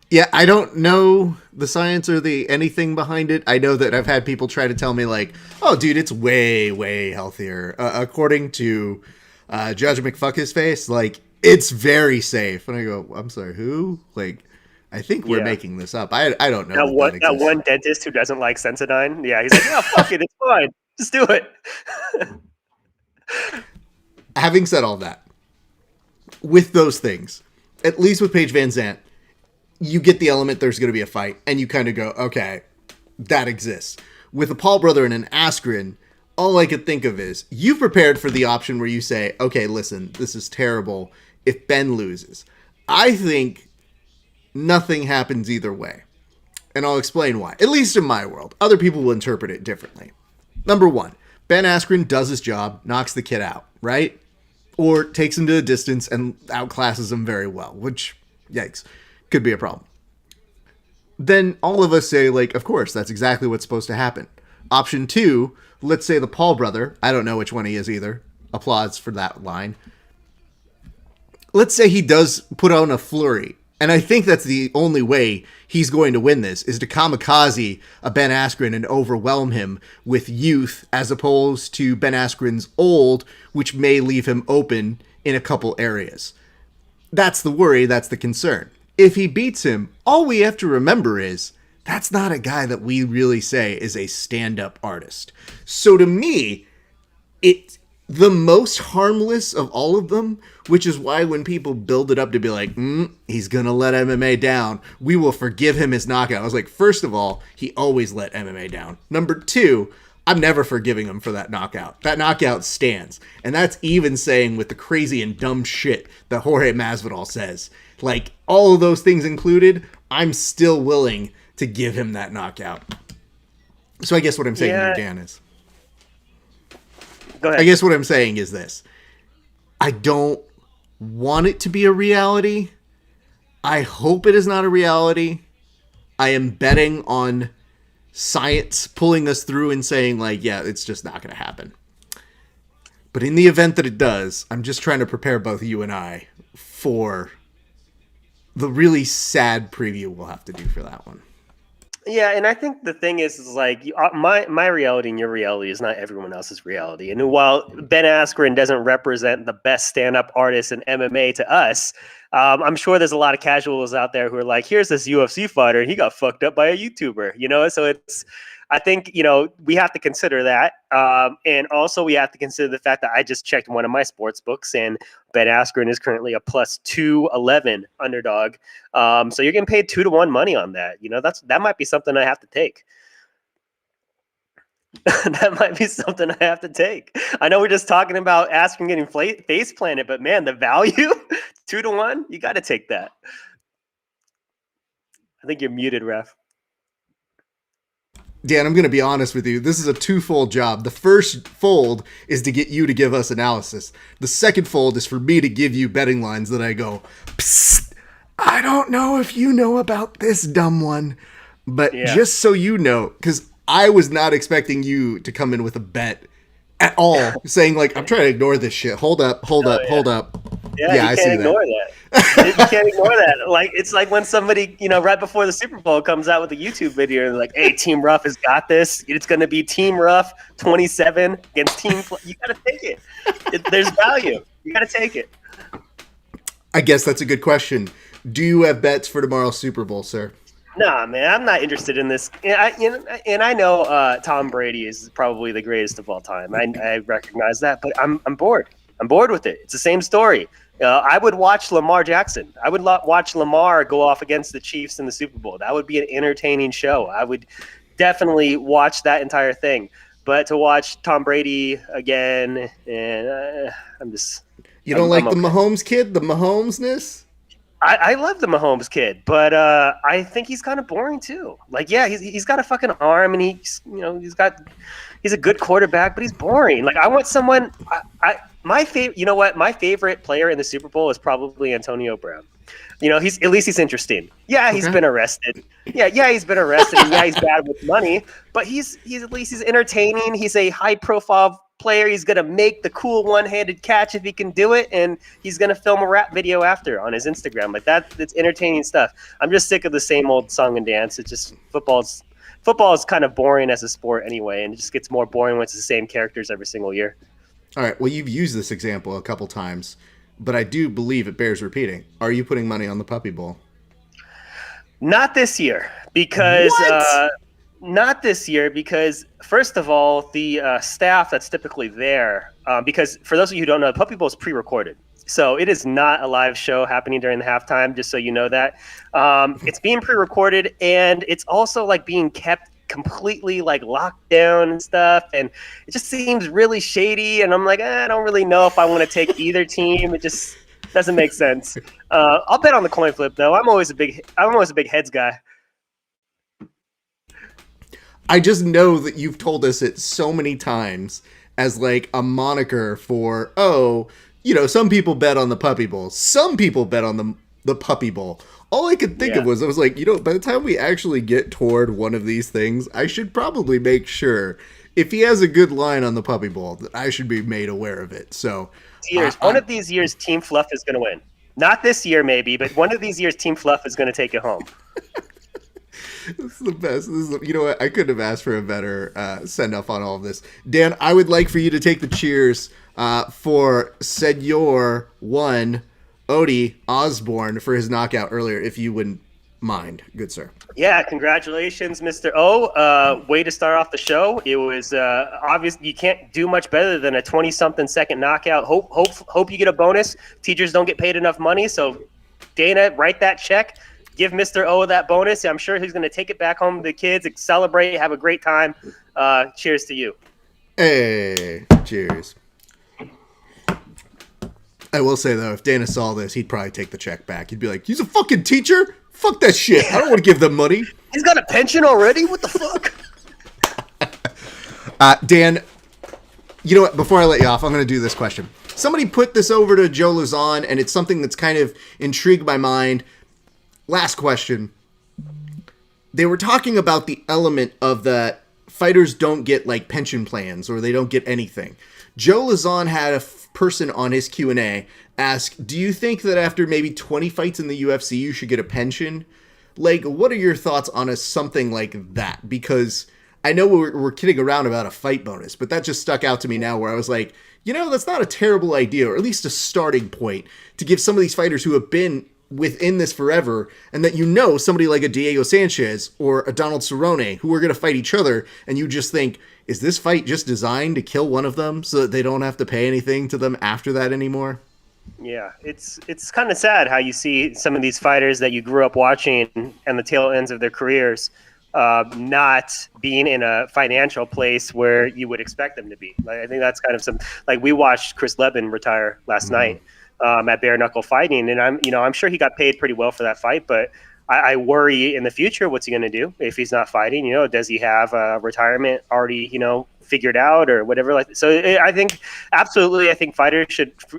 Yeah, I don't know the science or the anything behind it. I know that I've had people try to tell me like, oh, dude, it's way, way healthier. According to Judge McFuckhisface, like, it's very safe. And I go, I'm sorry, who? Like, I think we're making this up. I don't know. That one dentist who doesn't like Sensodyne. Yeah, he's like, oh, fuck it, it's fine. Just do it. Having said all that, with those things, at least with Paige Van Zandt, you get the element there's going to be a fight, and you kind of go, okay, that exists. With a Paul brother and an Askren, all I could think of is, you've prepared for the option where you say, okay, listen, this is terrible if Ben loses. I think nothing happens either way. And I'll explain why. At least in my world. Other people will interpret it differently. Number one, Ben Askren does his job, knocks the kid out, right? Or takes him to a distance and outclasses him very well, which, yikes. Could be a problem. Then all of us say, like, of course, that's exactly what's supposed to happen. Option two, let's say the Paul brother, I don't know which one he is either. Applause for that line. Let's say he does put on a flurry. And I think that's the only way he's going to win this, is to kamikaze a Ben Askren and overwhelm him with youth, as opposed to Ben Askren's old, which may leave him open in a couple areas. That's the worry, that's the concern. If he beats him, all we have to remember is that's not a guy that we really say is a stand-up artist. So to me, it's the most harmless of all of them, which is why when people build it up to be like, he's going to let MMA down, we will forgive him his knockout. I was like, first of all, he always let MMA down. Number two, I'm never forgiving him for that knockout. That knockout stands. And that's even saying with the crazy and dumb shit that Jorge Masvidal says. Like, all of those things included, I'm still willing to give him that knockout. So I guess what I'm saying Yeah. here, Dan, is... Go ahead. I guess what I'm saying is this. I don't want it to be a reality. I hope it is not a reality. I am betting on science pulling us through and saying, like, yeah, it's just not going to happen. But in the event that it does, I'm just trying to prepare both you and I for the really sad preview we'll have to do for that one. Yeah, and I think the thing is like my reality and your reality is not everyone else's reality. And while Ben Askren doesn't represent the best stand-up artist in MMA to us, I'm sure there's a lot of casuals out there who are like, here's this UFC fighter, and he got fucked up by a YouTuber, you know? So I think, we have to consider that. And also we have to consider the fact that I just checked one of my sports books, and Ben Askren is currently a plus 211 underdog. So you're getting paid 2-1 money on that. That might be something I have to take. That might be something I have to take. I know we're just talking about Askren getting face planted, but man, the value 2-1, you got to take that. I think you're muted, Ref. Dan, I'm going to be honest with you. This is a twofold job. The first fold is to get you to give us analysis. The second fold is for me to give you betting lines that I go, psst, I don't know if you know about this dumb one. But just so you know, because I was not expecting you to come in with a bet at all, saying like, I'm trying to ignore this shit. Hold up. Yeah, you can't ignore that. You can't ignore that. Like, it's like when somebody, right before the Super Bowl comes out with a YouTube video and they're like, hey, Team Ruff has got this. It's going to be Team Ruff 27 against Team you got to take it. There's value. You got to take it. I guess that's a good question. Do you have bets for tomorrow's Super Bowl, sir? Nah, man, I'm not interested in this. And I know Tom Brady is probably the greatest of all time. I recognize that, but I'm bored. I'm bored with it. It's the same story. I would watch Lamar Jackson. I would watch Lamar go off against the Chiefs in the Super Bowl. That would be an entertaining show. I would definitely watch that entire thing. But to watch Tom Brady again, and I'm just... You don't like the Mahomes kid? The Mahomesness? I love the Mahomes kid, but I think he's kind of boring too. Like, yeah, he's got a fucking arm, and he's a good quarterback, but he's boring. Like, I want someone. My favorite. You know what? My favorite player in the Super Bowl is probably Antonio Brown. He's at least he's interesting. Yeah, he's been arrested. Yeah, he's been arrested. And yeah, he's bad with money, but he's at least he's entertaining. He's a high profile player. He's gonna make the cool one-handed catch if he can do it, and he's gonna film a rap video after on his Instagram. Like that, it's entertaining stuff. I'm just sick of the same old song and dance. It's just football is kind of boring as a sport anyway, and it just gets more boring when it's the same characters every single year. All right. Well, you've used this example a couple times, but I do believe it bears repeating. Are you putting money on the Puppy Bowl? Not this year, because not this year because, first of all, the staff that's typically there, because for those of you who don't know, the Puppy Bowl is pre-recorded. So it is not a live show happening during the halftime, just so you know that. It's being pre-recorded, and it's also like being kept completely like locked down and stuff. And it just seems really shady. And I'm like, I don't really know if I want to take either team. It just doesn't make sense. I'll bet on the coin flip, though. I'm always a big heads guy. I just know that you've told us it so many times as like a moniker for, some people bet on the Puppy Bowl. Some people bet on the Puppy Bowl. All I could think of was, I was like, by the time we actually get toward one of these things, I should probably make sure if he has a good line on the Puppy Bowl that I should be made aware of it. So one of these years, Team Fluff is going to win. Not this year, maybe, but one of these years, Team Fluff is going to take it home. This is the best. You know what? I couldn't have asked for a better send-off on all of this. Dan, I would like for you to take the cheers for Senor 1, Odie Osborne, for his knockout earlier, if you wouldn't mind. Good sir. Yeah, congratulations, Mr. O. Way to start off the show. It was obvious you can't do much better than a 20-something second knockout. Hope you get a bonus. Teachers don't get paid enough money, so Dana, write that check. Give Mr. O that bonus. I'm sure he's going to take it back home to the kids, celebrate, have a great time. Cheers to you. Hey, cheers. I will say, though, if Dana saw this, he'd probably take the check back. He'd be like, he's a fucking teacher? Fuck that shit. I don't want to give them money. He's got a pension already? What the fuck? Dan, you know what? Before I let you off, I'm going to do this question. Somebody put this over to Joe Lazan, and it's something that's kind of intrigued my mind. Last question. They were talking about the element of that fighters don't get like pension plans or they don't get anything. Joe Lazan had a person on his Q&A ask, do you think that after maybe 20 fights in the UFC you should get a pension? Like, what are your thoughts on something like that? Because I know we're kidding around about a fight bonus, but that just stuck out to me now where I was like, you know, that's not a terrible idea, or at least a starting point to give some of these fighters who have been within this forever, and that, you know, somebody like a Diego Sanchez or a Donald Cerrone who are going to fight each other, and you just think, is this fight just designed to kill one of them so that they don't have to pay anything to them after that anymore? Yeah, it's kind of sad how you see some of these fighters that you grew up watching and the tail ends of their careers not being in a financial place where you would expect them to be. Like, I think that's kind of like we watched Chris Leben retire last night at bare knuckle fighting, and I'm sure he got paid pretty well for that fight, but I worry in the future, what's he going to do if he's not fighting? You know, does he have a retirement already, figured out or whatever? Like, so I think absolutely, I think fighters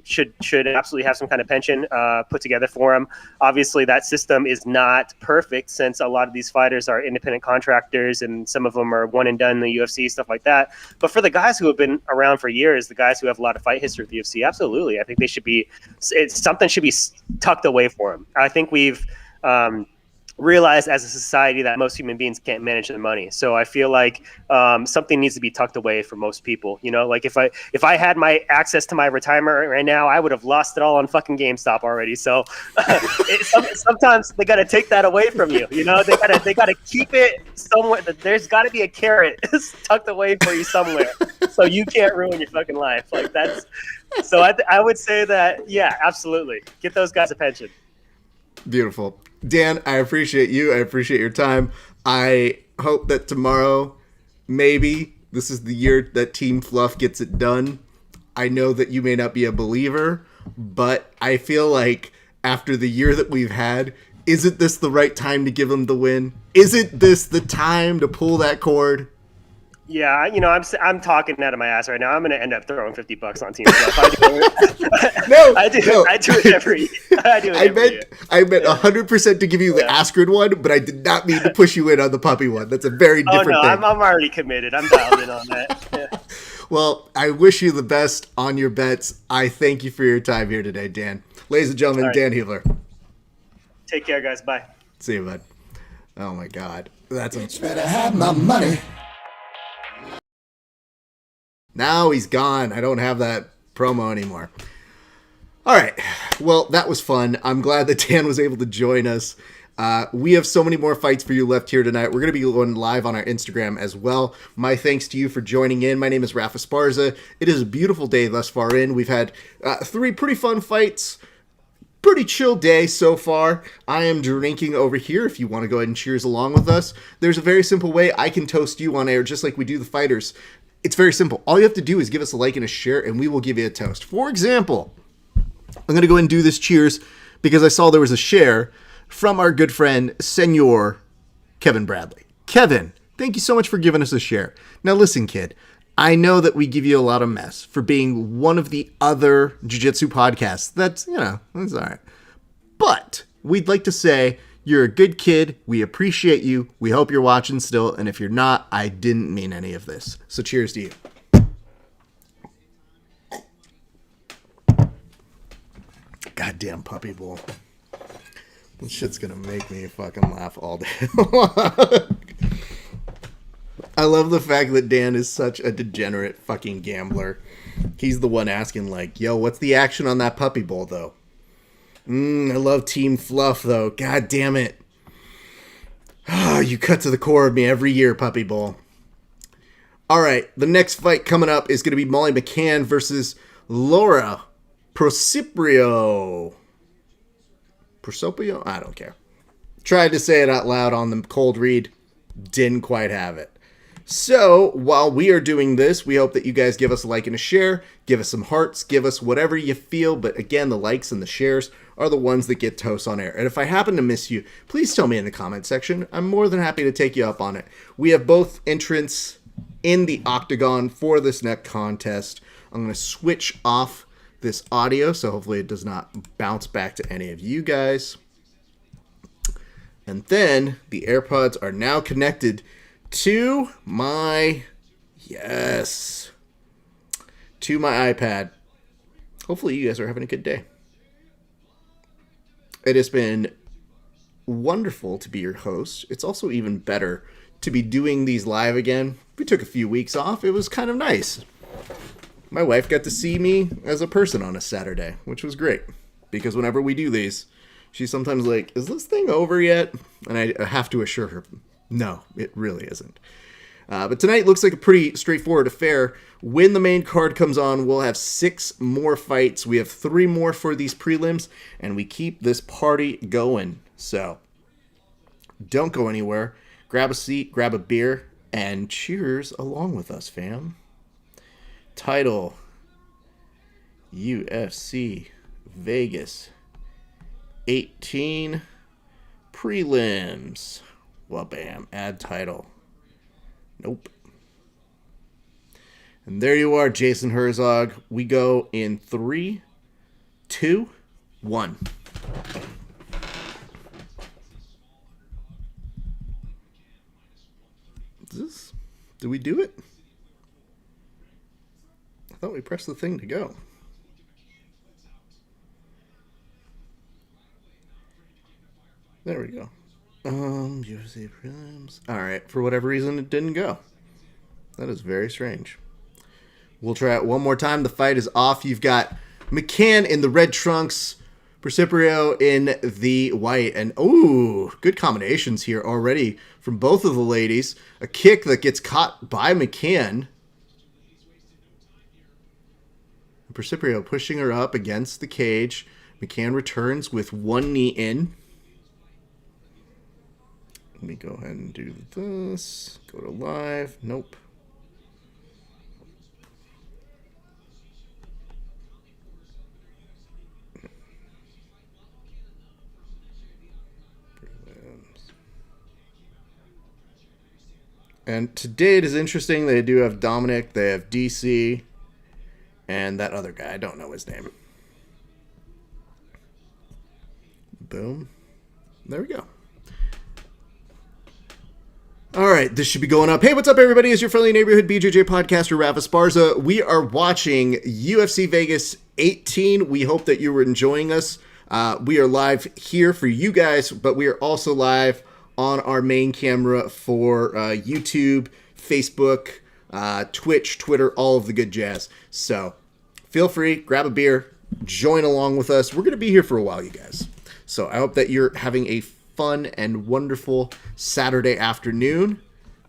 should absolutely have some kind of pension put together for them. Obviously, that system is not perfect since a lot of these fighters are independent contractors and some of them are one and done in the UFC, stuff like that. But for the guys who have been around for years, the guys who have a lot of fight history with the UFC, absolutely, I think they should be. Something should be tucked away for them. I think we've realize as a society that most human beings can't manage their money. So I feel like something needs to be tucked away for most people. You know, like if I had my access to my retirement right now, I would have lost it all on fucking GameStop already. So sometimes they got to take that away from you. You know, they got to keep it somewhere. There's got to be a carrot tucked away for you somewhere, so you can't ruin your fucking life. Like that's. So I would say that, yeah, absolutely, get those guys a pension. Beautiful. Dan, I appreciate you. I appreciate your time. I hope that tomorrow, maybe, this is the year that Team Fluff gets it done. I know that you may not be a believer, but I feel like after the year that we've had, isn't this the right time to give them the win? Isn't this the time to pull that cord? Yeah, I'm talking out of my ass right now. I'm going to end up throwing $50 on Team Fluff. I do it every year. I meant 100% to give you the Askren one, but I did not mean to push you in on the puppy one. That's a very different thing. I'm already committed. I'm dialed in on that. Yeah. Well, I wish you the best on your bets. I thank you for your time here today, Dan. Ladies and gentlemen, right. Dan Heeler. Take care, guys. Bye. See you, bud. Oh, my God. Bitch better have my money. Now he's gone. I don't have that promo anymore. All right. Well, that was fun. I'm glad that Dan was able to join us. We have so many more fights for you left here tonight. We're going to be going live on our Instagram as well. My thanks to you for joining in. My name is Rafa Esparza. It is a beautiful day thus far in. We've had 3 pretty fun fights. Pretty chill day so far. I am drinking over here if you want to go ahead and cheers along with us. There's a very simple way I can toast you on air just like we do the fighters. It's very simple. All you have to do is give us a like and a share, and we will give you a toast. For example, I'm going to go and do this cheers because I saw there was a share from our good friend, Senor Kevin Bradley. Kevin, thank you so much for giving us a share. Now listen, kid, I know that we give you a lot of mess for being one of the other jiu-jitsu podcasts. That's all right. But we'd like to say you're a good kid. We appreciate you. We hope you're watching still. And if you're not, I didn't mean any of this. So cheers to you. Goddamn puppy bowl. This shit's gonna make me fucking laugh all day long. I love the fact that Dan is such a degenerate fucking gambler. He's the one asking like, yo, what's the action on that puppy bowl though? I love Team Fluff, though. God damn it. Oh, you cut to the core of me every year, Puppy Bowl. All right, the next fight coming up is going to be Molly McCann versus Laura Prosoprio. Prosoprio? I don't care. Tried to say it out loud on the cold read. Didn't quite have it. So, while we are doing this, we hope that you guys give us a like and a share, give us some hearts, give us whatever you feel, but again, the likes and the shares are the ones that get toast on air. And if I happen to miss you, please tell me in the comment section. I'm more than happy to take you up on it. We have both entrants in the octagon for this next contest. I'm going to switch off this audio, so hopefully it does not bounce back to any of you guys. And then the AirPods are now connected to my, to my iPad. Hopefully you guys are having a good day. It has been wonderful to be your host. It's also even better to be doing these live again. We took a few weeks off. It was kind of nice. My wife got to see me as a person on a Saturday, which was great. Because whenever we do these, she's sometimes like, is this thing over yet? And I have to assure her, no, it really isn't. But tonight looks like a pretty straightforward affair. When the main card comes on, we'll have 6 more fights. We have 3 more for these prelims, and we keep this party going. So, don't go anywhere. Grab a seat, grab a beer, and cheers along with us, fam. Title, UFC Vegas 18 prelims. Well, bam, add title. Nope. And there you are, Jason Herzog. We go in 3, 2, 1. Did we do it? I thought we pressed the thing to go. There we go. UFC prelims. Alright, for whatever reason it didn't go. That is very strange. We'll try it one more time. The fight is off. You've got McCann in the red trunks, Precipio in the white. And, ooh, good combinations here already from both of the ladies. A kick that gets caught by McCann. Precipio pushing her up against the cage. McCann returns with one knee in. Let me go ahead and do this. Go to live. Nope. And today it is interesting. They do have Dominic. They have DC. And that other guy. I don't know his name. Boom. There we go. All right, this should be going up. Hey, what's up, everybody? It's your friendly neighborhood BJJ podcaster, Rafa Esparza. We are watching UFC Vegas 18. We hope that you were enjoying us. We are live here for you guys, but we are also live on our main camera for YouTube, Facebook, Twitch, Twitter, all of the good jazz. So feel free, grab a beer, join along with us. We're going to be here for a while, you guys. So I hope that you're having a fun and wonderful Saturday afternoon.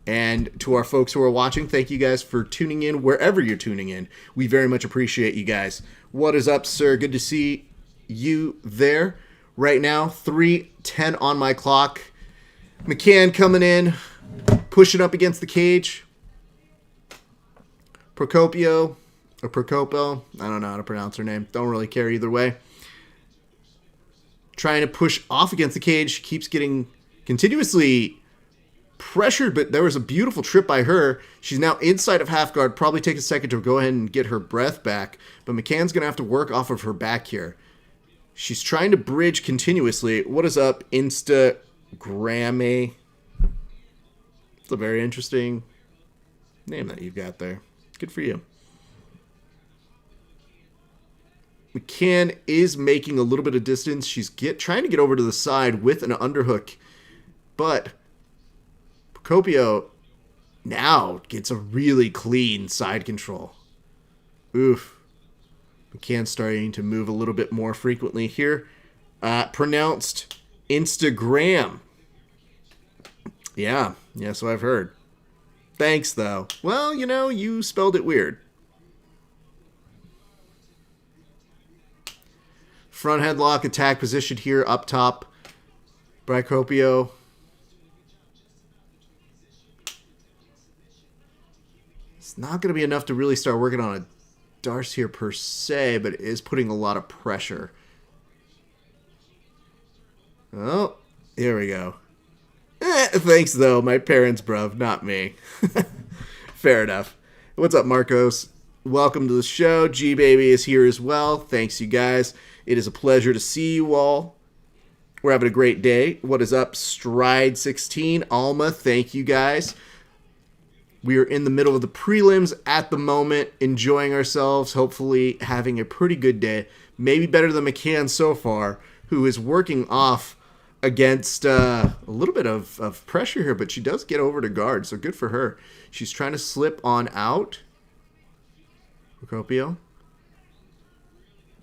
And to our folks who are watching, thank you guys for tuning in wherever you're tuning in. We very much appreciate you guys. What is up, sir? Good to see you there. Right now, 3:10 on my clock. McCann coming in, pushing up against the cage. Procopio, or Procopo, I don't know how to pronounce her name. Don't really care either way. Trying to push off against the cage. She keeps getting continuously pressured, but there was a beautiful trip by her. She's now inside of half guard. Probably take a second to go ahead and get her breath back, but McCann's going to have to work off of her back here. She's trying to bridge continuously. What is up, Instagramme? It's a very interesting name that you've got there. Good for you. McCann is making a little bit of distance. She's trying to get over to the side with an underhook, but Procopio now gets a really clean side control. Oof. McCann starting to move a little bit more frequently here. Pronounced Instagram. Yeah, so I've heard. Thanks, though. Well, you spelled it weird. Front headlock attack position here up top. Procopio. It's not going to be enough to really start working on a Darce here per se, but it is putting a lot of pressure. Oh, here we go. Thanks, though. My parents, bruv, not me. Fair enough. What's up, Marcos? Welcome to the show. G-Baby is here as well. Thanks, you guys. It is a pleasure to see you all. We're having a great day. What is up, Stride16? Alma, thank you, guys. We are in the middle of the prelims at the moment, enjoying ourselves, hopefully having a pretty good day. Maybe better than McCann so far, who is working off against a little bit of pressure here, but she does get over to guard, so good for her. She's trying to slip on out. Procopio.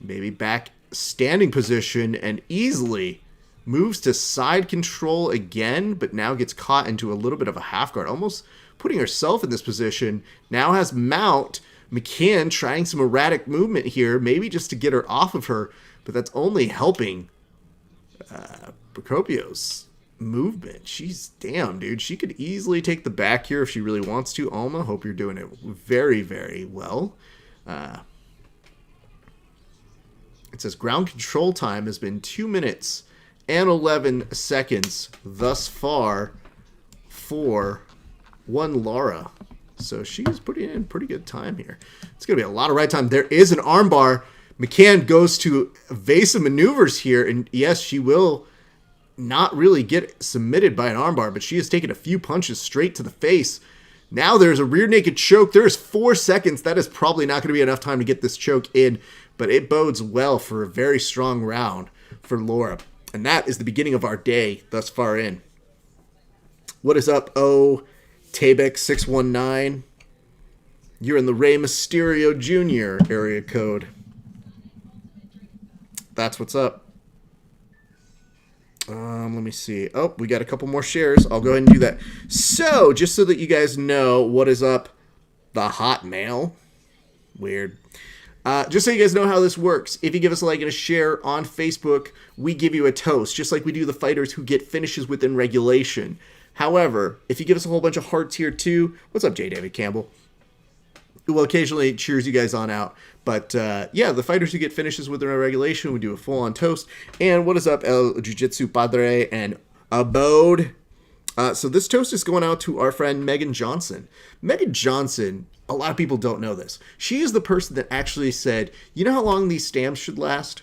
Maybe back standing position and easily moves to side control again, but now gets caught into a little bit of a half guard, almost putting herself in this position. Now has mount. McCann trying some erratic movement here, maybe just to get her off of her, but that's only helping Procopio's movement. She's damn, dude. She could easily take the back here if she really wants to. Alma, hope you're doing it very, very well. It says ground control time has been 2 minutes and 11 seconds thus far for one Laura. So she's putting in pretty good time here. It's going to be a lot of right time. There is an armbar. McCann goes to evasive maneuvers here, and yes, she will not really get submitted by an armbar, but she has taken a few punches straight to the face. Now there's a rear naked choke. There's 4 seconds. That is probably not going to be enough time to get this choke in, but it bodes well for a very strong round for Laura. And that is the beginning of our day thus far in. What is up, Tabex619? You're in the Rey Mysterio Jr. area code. That's what's up. Let me see. Oh, we got a couple more shares. I'll go ahead and do that. So, just so that you guys know what is up, the hot mail. Weird. Just so you guys know how this works, if you give us a like and a share on Facebook, we give you a toast, just like we do the fighters who get finishes within regulation. However, if you give us a whole bunch of hearts here too, what's up, J. David Campbell? We'll occasionally cheers you guys on out. But yeah, the fighters who get finishes within our regulation, we do a full-on toast. And what is up, El Jiu-Jitsu Padre and Abode? So this toast is going out to our friend Megan Johnson. Megan Johnson, a lot of people don't know this. She is the person that actually said, you know how long these stamps should last?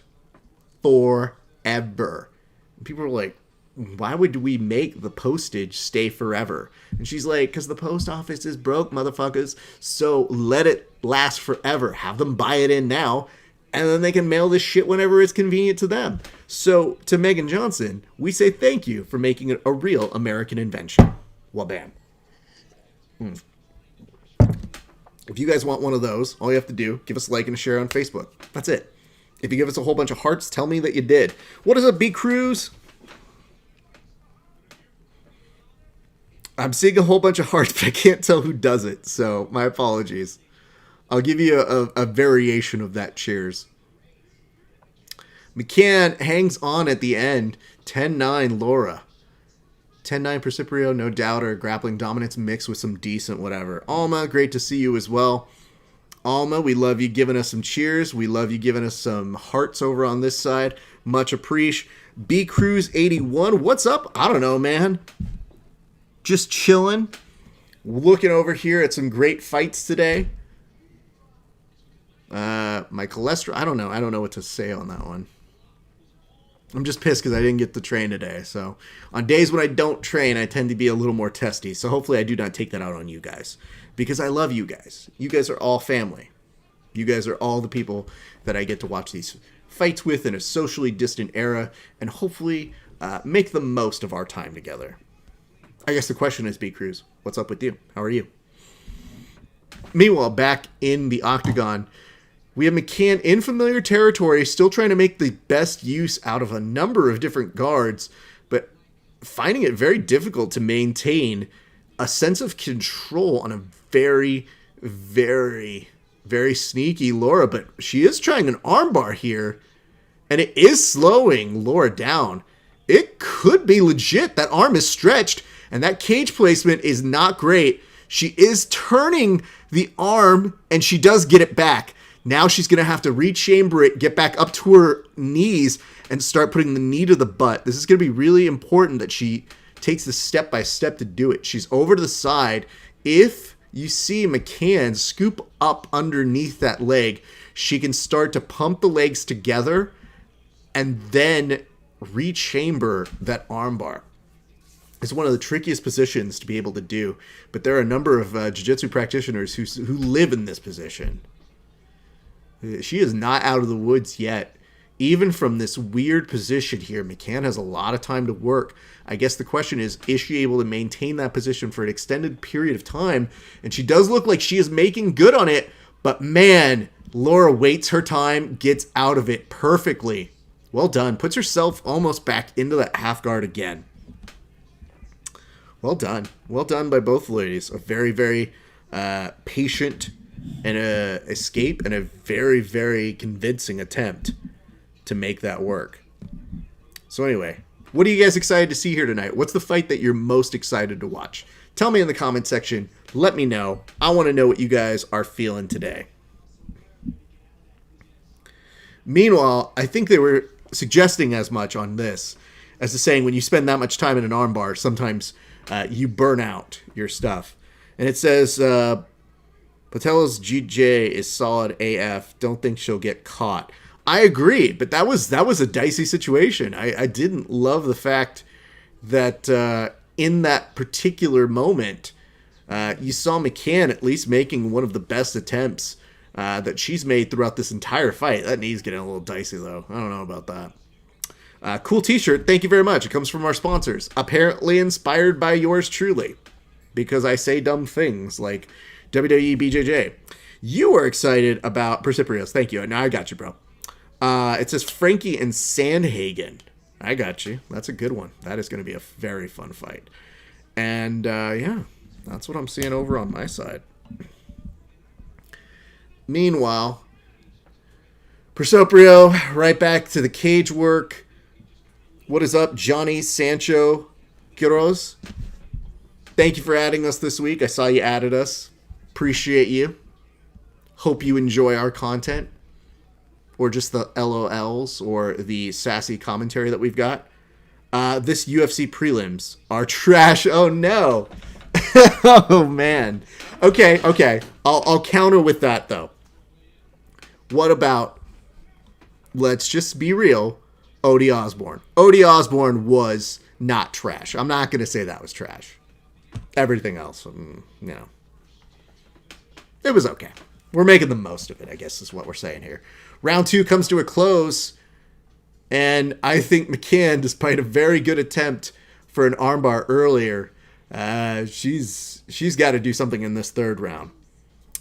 Forever. And people were like, why would we make the postage stay forever? And she's like, because the post office is broke, motherfuckers. So let it last forever. Have them buy it in now, and then they can mail this shit whenever it's convenient to them. So to Megan Johnson, we say thank you for making it a real American invention. Well, bam. If you guys want one of those, all you have to do, give us a like and a share on Facebook. That's it. If you give us a whole bunch of hearts, tell me that you did. What is up, B Cruz? I'm seeing a whole bunch of hearts, but I can't tell who does it, so my apologies. I'll give you a variation of that cheers. McCann hangs on at the end. 10-9 Laura. 10-9 Preciprio, no doubter. Grappling dominance mixed with some decent whatever. Alma, great to see you as well. Alma, we love you giving us some cheers. We love you giving us some hearts over on this side. Much appreciate. B Cruz 81, what's up? I don't know, man. Just chilling, looking over here at some great fights today. My cholesterol, I don't know what to say on that one. I'm just pissed because I didn't get to train today. So on days when I don't train, I tend to be a little more testy. So hopefully I do not take that out on you guys, because I love you guys. You guys are all family. You guys are all the people that I get to watch these fights with in a socially distant era, and hopefully make the most of our time together. I guess the question is, B Cruz, what's up with you? How are you? Meanwhile, back in the octagon, we have McCann in familiar territory, still trying to make the best use out of a number of different guards, but finding it very difficult to maintain a sense of control on a very, very, very sneaky Laura. But she is trying an armbar here, and it is slowing Laura down. It could be legit. That arm is stretched, and that cage placement is not great. She is turning the arm, and she does get it back. Now she's going to have to rechamber it, get back up to her knees, and start putting the knee to the butt. This is going to be really important that she takes the step by step to do it. She's over to the side. If you see McCann scoop up underneath that leg. She can start to pump the legs together and then rechamber that armbar. It's one of the trickiest positions to be able to do, but there are a number of jiu-jitsu practitioners who live in this position. She is not out of the woods yet. Even from this weird position here, McCann has a lot of time to work. I guess the question is she able to maintain that position for an extended period of time? And she does look like she is making good on it, but man, Laura waits her time, gets out of it perfectly. Well done. Puts herself almost back into that half guard again. Well done. Well done by both ladies. A very, very patient and a escape and a very, very convincing attempt to make that work. So anyway, what are you guys excited to see here tonight? What's the fight that you're most excited to watch? Tell me in the comment section. Let me know. I want to know what you guys are feeling today. Meanwhile, I think they were suggesting as much on this as to saying when you spend that much time in an armbar, sometimes you burn out your stuff. And it says, Patella's GJ is solid AF. Don't think she'll get caught. I agree, but that was a dicey situation. I didn't love the fact that in that particular moment, you saw McCann at least making one of the best attempts that she's made throughout this entire fight. That knee's getting a little dicey, though. I don't know about that. Cool t-shirt. Thank you very much. It comes from our sponsors. Apparently inspired by yours truly, because I say dumb things like WWE BJJ. You are excited about Perciprios. Thank you. Now I got you, bro. It says Frankie and Sandhagen. I got you. That's a good one. That is going to be a very fun fight. And yeah, that's what I'm seeing over on my side. Meanwhile, Persoprio right back to the cage work. What is up, Johnny Sancho Quiroz? Thank you for adding us this week. I saw you added us. Appreciate you. Hope you enjoy our content. Or just the LOLs or the sassy commentary that we've got. This UFC prelims are trash. Oh, no. Oh, man. Okay. I'll counter with that, though. What about, let's just be real, Odie Osborne. Odie Osborne was not trash. I'm not going to say that was trash. Everything else, it was okay. We're making the most of it, I guess is what we're saying here. Round 2 comes to a close, and I think McCann, despite a very good attempt for an armbar earlier, she's got to do something in this third round.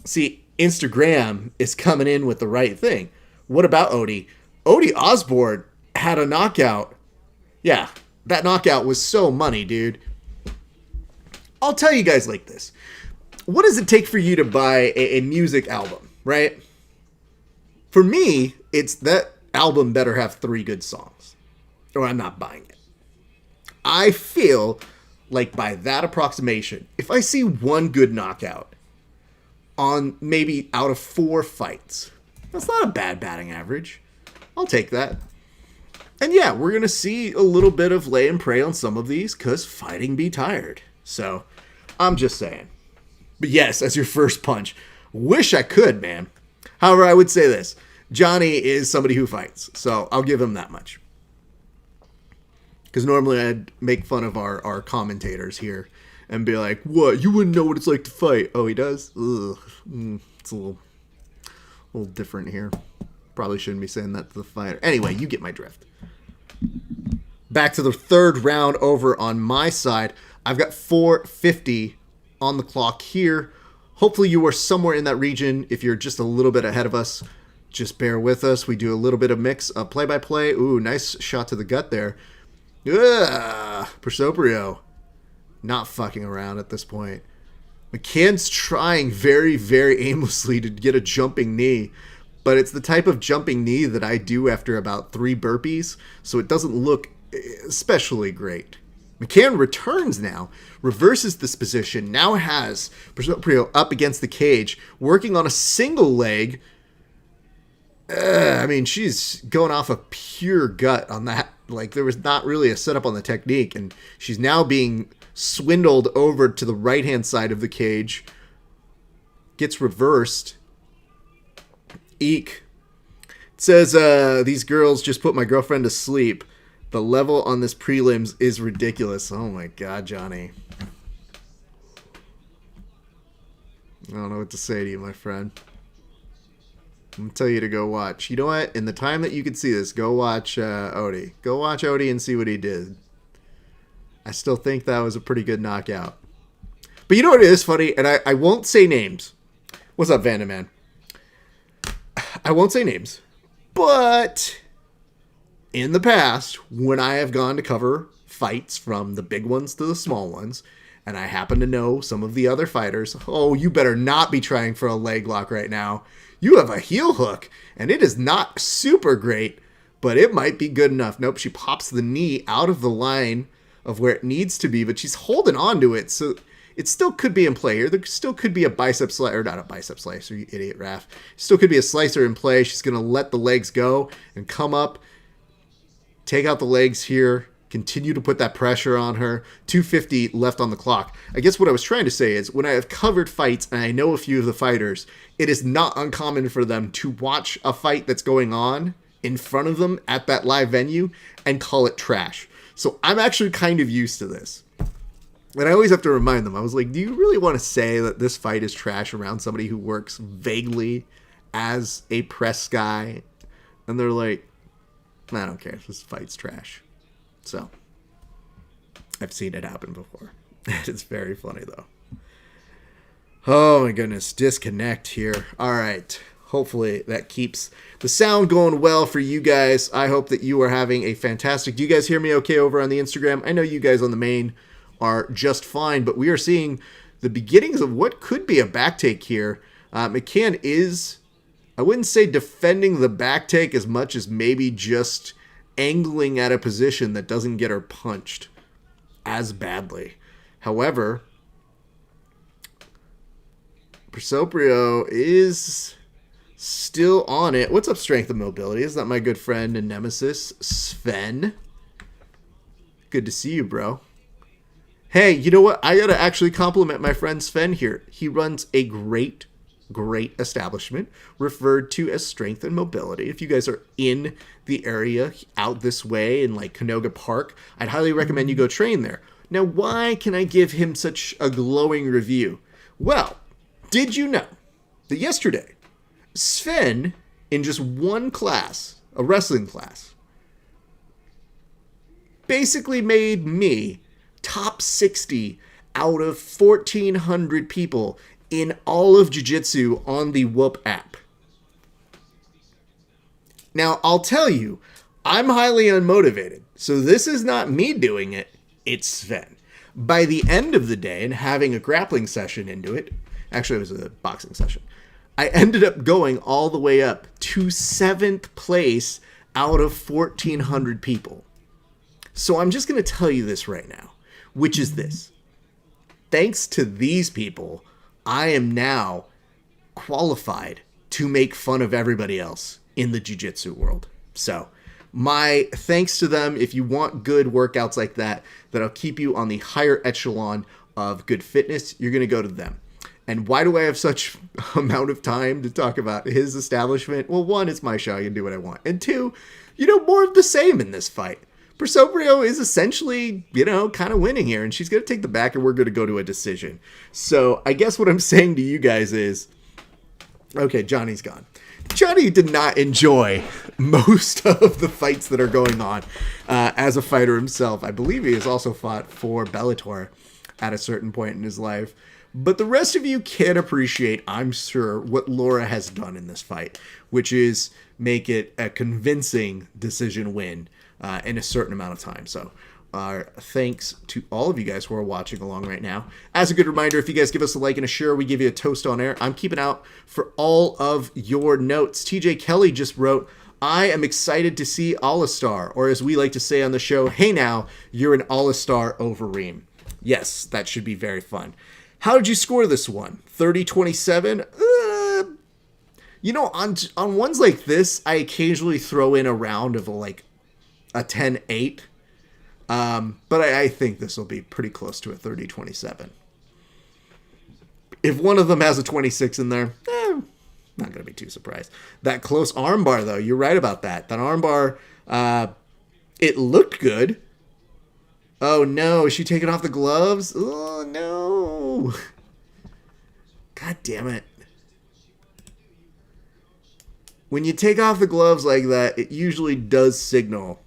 See, Instagram is coming in with the right thing. What about Odie? Odie Osborne had a knockout. Yeah, that knockout was so money, dude. I'll tell you guys like this. What does it take for you to buy a music album, right? For me, it's that album better have 3 good songs, or I'm not buying it. I feel like by that approximation, if I see 1 good knockout on maybe out of 4 fights, that's not a bad batting average. I'll take that. And yeah, we're going to see a little bit of lay and pray on some of these, because fighting be tired. So, I'm just saying. But yes, as your first punch, wish I could, man. However, I would say this. Johnny is somebody who fights, so I'll give him that much. Because normally I'd make fun of our commentators here and be like, what? You wouldn't know what it's like to fight. Oh, he does? Ugh. It's a little different here. Probably shouldn't be saying that to the fighter. Anyway, you get my drift. Back to the third round over on my side. I've got 4:50 on the clock here. Hopefully you are somewhere in that region. If you're just a little bit ahead of us, just bear with us. We do a little bit of mix of play-by-play. Ooh, nice shot to the gut there. Ugh, Persoprio. Not fucking around at this point. McCann's trying very, very aimlessly to get a jumping knee, but it's the type of jumping knee that I do after about 3 burpees, so it doesn't look especially great. McCann returns now, reverses this position, now has Persoprio up against the cage, working on a single leg. I mean, she's going off of pure gut on that. Like, there was not really a setup on the technique, and she's now being swindled over to the right-hand side of the cage gets reversed. Eek. It says, these girls just put my girlfriend to sleep. The level on this prelims is ridiculous. Oh my god, Johnny. I don't know what to say to you, my friend. I'm gonna tell you to go watch. You know what? In the time that you could see this, go watch Odie. Go watch Odie and see what he did. I still think that was a pretty good knockout. But you know what is funny? And I won't say names. What's up, Vandaman? I won't say names. But in the past, when I have gone to cover fights from the big ones to the small ones, and I happen to know some of the other fighters, oh, you better not be trying for a leg lock right now. You have a heel hook, and it is not super great, but it might be good enough. Nope, she pops the knee out of the line of where it needs to be, but she's holding on to it, so it still could be in play here. There still could be a bicep slicer, or not a bicep slicer, you idiot, Raph. Still could be a slicer in play. She's going to let the legs go and come up, take out the legs here, continue to put that pressure on her. 250 left on the clock. I guess what I was trying to say is when I have covered fights and I know a few of the fighters, it is not uncommon for them to watch a fight that's going on in front of them at that live venue and call it trash. So I'm actually kind of used to this. And I always have to remind them, I was like, do you really want to say that this fight is trash around somebody who works vaguely as a press guy? And they're like, I don't care. This fight's trash. So, I've seen it happen before. It's very funny, though. Oh, my goodness. Disconnect here. All right. Hopefully, that keeps the sound going well for you guys. I hope that you are having a fantastic... Do you guys hear me okay over on the Instagram? I know you guys on the main are just fine, but we are seeing the beginnings of what could be a back take here. McCann is, I wouldn't say defending the back take as much as maybe just angling at a position that doesn't get her punched as badly. However, Persoprio is still on it. What's up, Strength and Mobility? Is that my good friend and nemesis, Sven? Good to see you, bro. Hey, you know what? I gotta actually compliment my friend Sven here. He runs a great establishment referred to as Strength and Mobility. If you guys are in the area out this way in like Canoga Park, I'd highly recommend you go train there. Now, why can I give him such a glowing review? Well, did you know that yesterday, Sven, in just one class, a wrestling class, basically made me top 60 out of 1,400 people in all of Jiu-Jitsu on the Whoop app. Now, I'll tell you, I'm highly unmotivated, so this is not me doing it, it's Sven. By the end of the day, and having a grappling session into it, actually it was a boxing session, I ended up going all the way up to 7th place out of 1,400 people. So I'm just going to tell you this right now, which is this. Thanks to these people, I am now qualified to make fun of everybody else in the jiu-jitsu world. So, my thanks to them. If you want good workouts like that, that'll keep you on the higher echelon of good fitness, you're going to go to them. And why do I have such amount of time to talk about his establishment? Well, one, it's my show. I can do what I want. And two, more of the same in this fight. Persoprio is essentially, kind of winning here, and she's going to take the back, and we're going to go to a decision. So I guess what I'm saying to you guys is, okay, Johnny's gone. Johnny did not enjoy most of the fights that are going on as a fighter himself. I believe he has also fought for Bellator at a certain point in his life. But the rest of you can appreciate, I'm sure, what Laura has done in this fight, which is make it a convincing decision win in a certain amount of time. So thanks to all of you guys who are watching along right now. As a good reminder, if you guys give us a like and a share, we give you a toast on air. I'm keeping out for all of your notes. TJ Kelly just wrote, I am excited to see All-A-Star, or as we like to say on the show, hey now, you're an All-A-Star over Reem. Yes, that should be very fun. How did you score this one? 30-27? On ones like this, I occasionally throw in a round of like a 10-8. But I think this will be pretty close to a 30-27. If one of them has a 26 in there, not going to be too surprised. That close armbar, though, you're right about that. That armbar, it looked good. Oh, no. Is she taking off the gloves? Oh, no. God damn it. When you take off the gloves like that, it usually does signal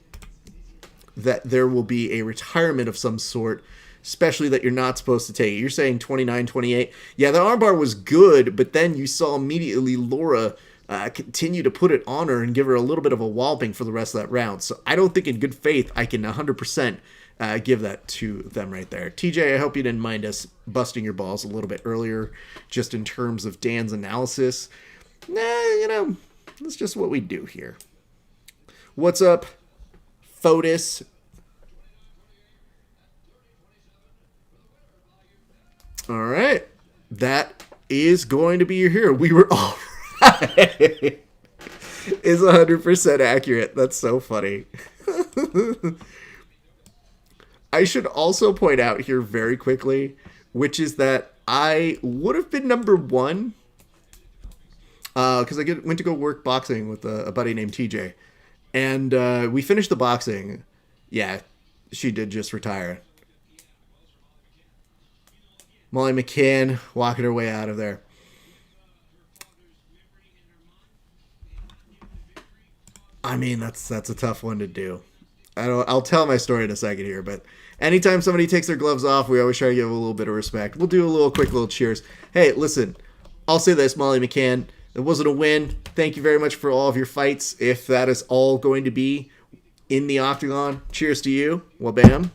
that there will be a retirement of some sort, especially that you're not supposed to take it. You're saying 29, 28. Yeah, the armbar was good, but then you saw immediately Laura continue to put it on her and give her a little bit of a walloping for the rest of that round. So I don't think in good faith I can 100% give that to them right there. TJ, I hope you didn't mind us busting your balls a little bit earlier, just in terms of Dan's analysis. That's just what we do here. What's up, Fotis? All right. That is going to be your hero. We were all right. Is 100% accurate. That's so funny. I should also point out here very quickly, which is that I would have been number one because I went to go work boxing with a buddy named TJ. And we finished the boxing. Yeah, she did just retire. Molly McCann walking her way out of there. I mean, that's a tough one to do. I'll tell my story in a second here, but anytime somebody takes their gloves off, we always try to give a little bit of respect. We'll do a quick little cheers. Hey, listen, I'll say this, Molly McCann. It wasn't a win. Thank you very much for all of your fights. If that is all going to be in the octagon, cheers to you. Well, bam.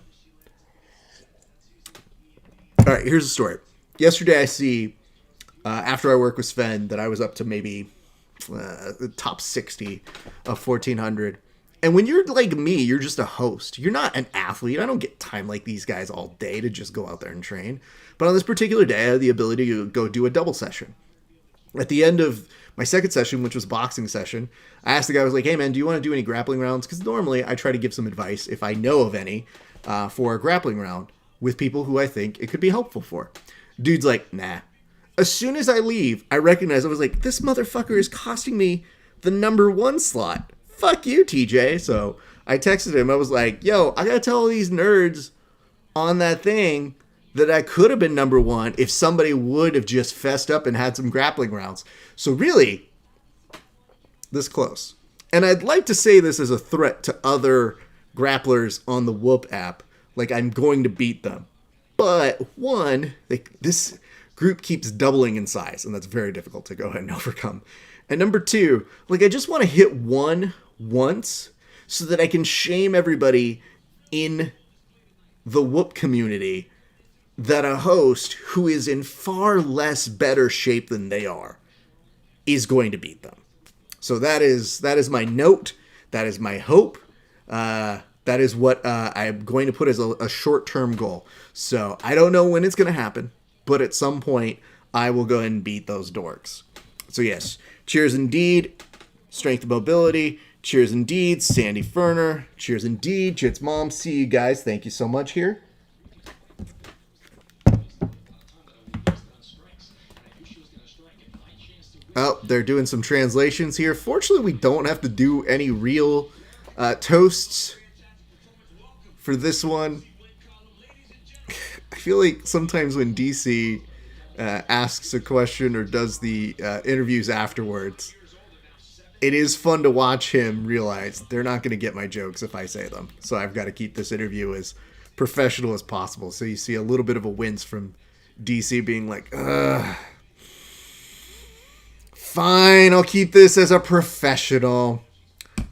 All right, here's the story. Yesterday I see, after I work with Sven, that I was up to maybe the top 60 of 1400. And when you're like me, you're just a host. You're not an athlete. I don't get time like these guys all day to just go out there and train. But on this particular day, I had the ability to go do a double session. At the end of my second session, which was boxing session, I asked the guy, I was like, hey man, do you want to do any grappling rounds? Because normally I try to give some advice, if I know of any, for a grappling round with people who I think it could be helpful for. Dude's like, nah. As soon as I leave, I recognize, I was like, this motherfucker is costing me the number one slot. Fuck you, TJ. So I texted him. I was like, yo, I gotta tell all these nerds on that thing that I could have been number one if somebody would have just fessed up and had some grappling rounds. So really, this close. And I'd like to say this as a threat to other grapplers on the Whoop app. Like, I'm going to beat them. But one, this group keeps doubling in size, and that's very difficult to go ahead and overcome. And number two, like, I just want to hit one once so that I can shame everybody in the Whoop community that a host who is in far less better shape than they are is going to beat them. So that is my note. That is my hope. That is what I'm going to put as a short-term goal. So I don't know when it's going to happen, but at some point I will go ahead and beat those dorks. So yes, cheers indeed, Strength and Mobility. Cheers indeed, Sandy Ferner. Cheers indeed, Jit's mom. See you guys. Thank you so much here. Oh, they're doing some translations here. Fortunately, we don't have to do any real toasts for this one. I feel like sometimes when DC asks a question or does the interviews afterwards, it is fun to watch him realize they're not going to get my jokes if I say them. So I've got to keep this interview as professional as possible. So you see a little bit of a wince from DC being like, ugh. Fine, I'll keep this as a professional.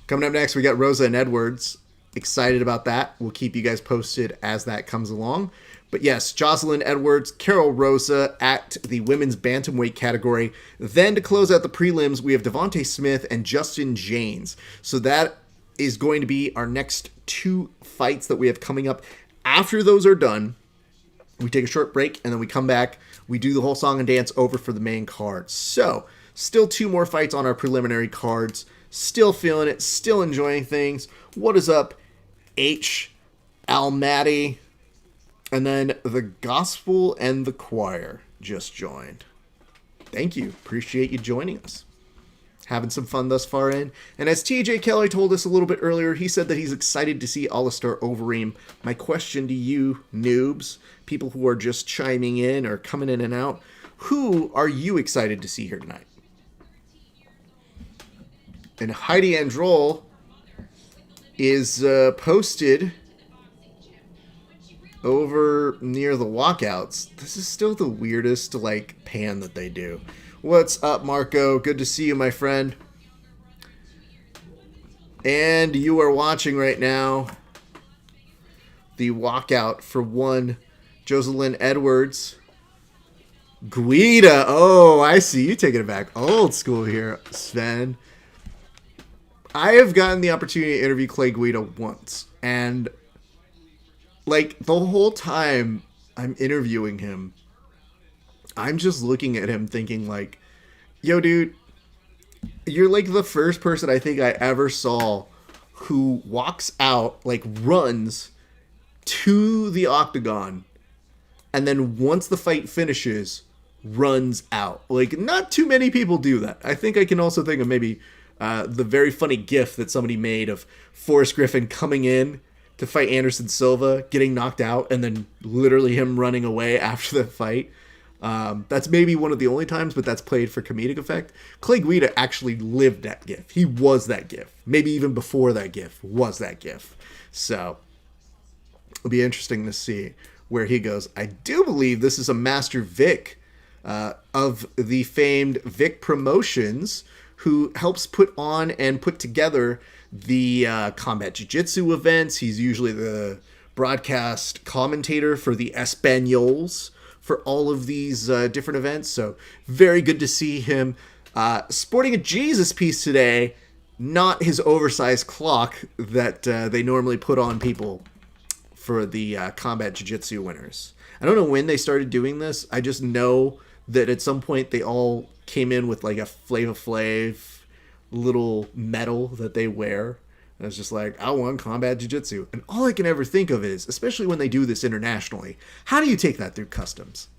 Coming up next, we got Rosa and Edwards. Excited about that. We'll keep you guys posted as that comes along. But yes, Jocelyn Edwards, Carol Rosa at the women's bantamweight category. Then to close out the prelims, we have Devontae Smith and Justin James. So that is going to be our next two fights that we have coming up. After those are done, we take a short break and then we come back. We do the whole song and dance over for the main card. So still two more fights on our preliminary cards. Still feeling it. Still enjoying things. What is up, H. Almaty? And then the gospel and the choir just joined. Thank you. Appreciate you joining us. Having some fun thus far in. And as TJ Kelly told us a little bit earlier, he said that he's excited to see Alistair Overeem. My question to you, noobs, people who are just chiming in or coming in and out, who are you excited to see here tonight? And Heidi Androl is posted over near the walkouts. This is still the weirdest, like, pan that they do. What's up, Marco? Good to see you, my friend. And you are watching right now the walkout for one Jocelyn Edwards. Guida. Oh, I see you taking it back. Old school here, Sven. I have gotten the opportunity to interview Clay Guida once. And, like, the whole time I'm interviewing him, I'm just looking at him thinking, like, yo, dude, you're, like, the first person I think I ever saw who walks out, like, runs to the octagon, and then once the fight finishes, runs out. Like, not too many people do that. I think I can also think of maybe the very funny gif that somebody made of Forrest Griffin coming in to fight Anderson Silva, getting knocked out, and then literally him running away after the fight. That's maybe one of the only times, but that's played for comedic effect. Clay Guida actually lived that gif. He was that gif. Maybe even before that gif was that gif. So it'll be interesting to see where he goes. I do believe this is a Master Vic of the famed Vic Promotions, who helps put on and put together the combat jiu-jitsu events. He's usually the broadcast commentator for the Espanols for all of these different events. So very good to see him sporting a Jesus piece today, not his oversized clock that they normally put on people for the combat jiu-jitsu winners. I don't know when they started doing this. I just know that at some point they all came in with like a Flava Flav little medal that they wear. And it's just like, I won combat jiu-jitsu. And all I can ever think of is, especially when they do this internationally, how do you take that through customs?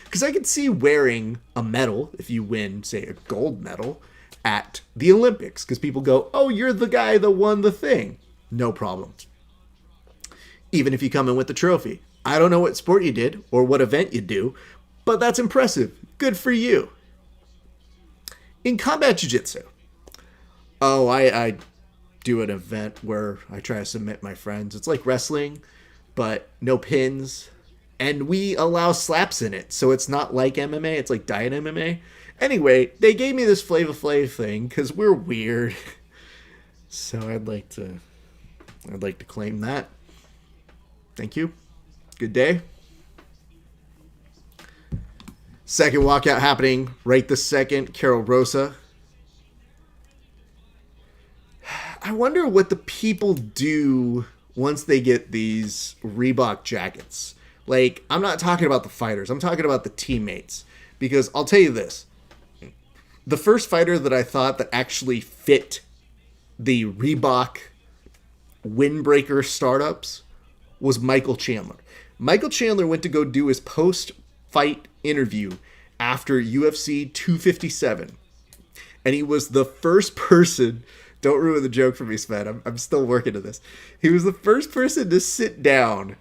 Because I could see wearing a medal if you win, say, a gold medal at the Olympics. Because people go, oh, you're the guy that won the thing. No problem. Even if you come in with the trophy. I don't know what sport you did or what event you do, but that's impressive. Good for you. In combat jiu-jitsu, I do an event where I try to submit my friends. It's like wrestling, but no pins. And we allow slaps in it. So it's not like MMA. It's like diet MMA. Anyway, they gave me this Flava Flav thing because we're weird. So I'd like to claim that. Thank you. Good day. Second walkout happening right this second. Carol Rosa. I wonder what the people do once they get these Reebok jackets. Like, I'm not talking about the fighters. I'm talking about the teammates. Because I'll tell you this. The first fighter that I thought that actually fit the Reebok windbreaker startups was Michael Chandler. Michael Chandler went to go do his post-fight interview after UFC 257. And he was the first person... Don't ruin the joke for me, Sven. I'm still working to this. He was the first person to sit down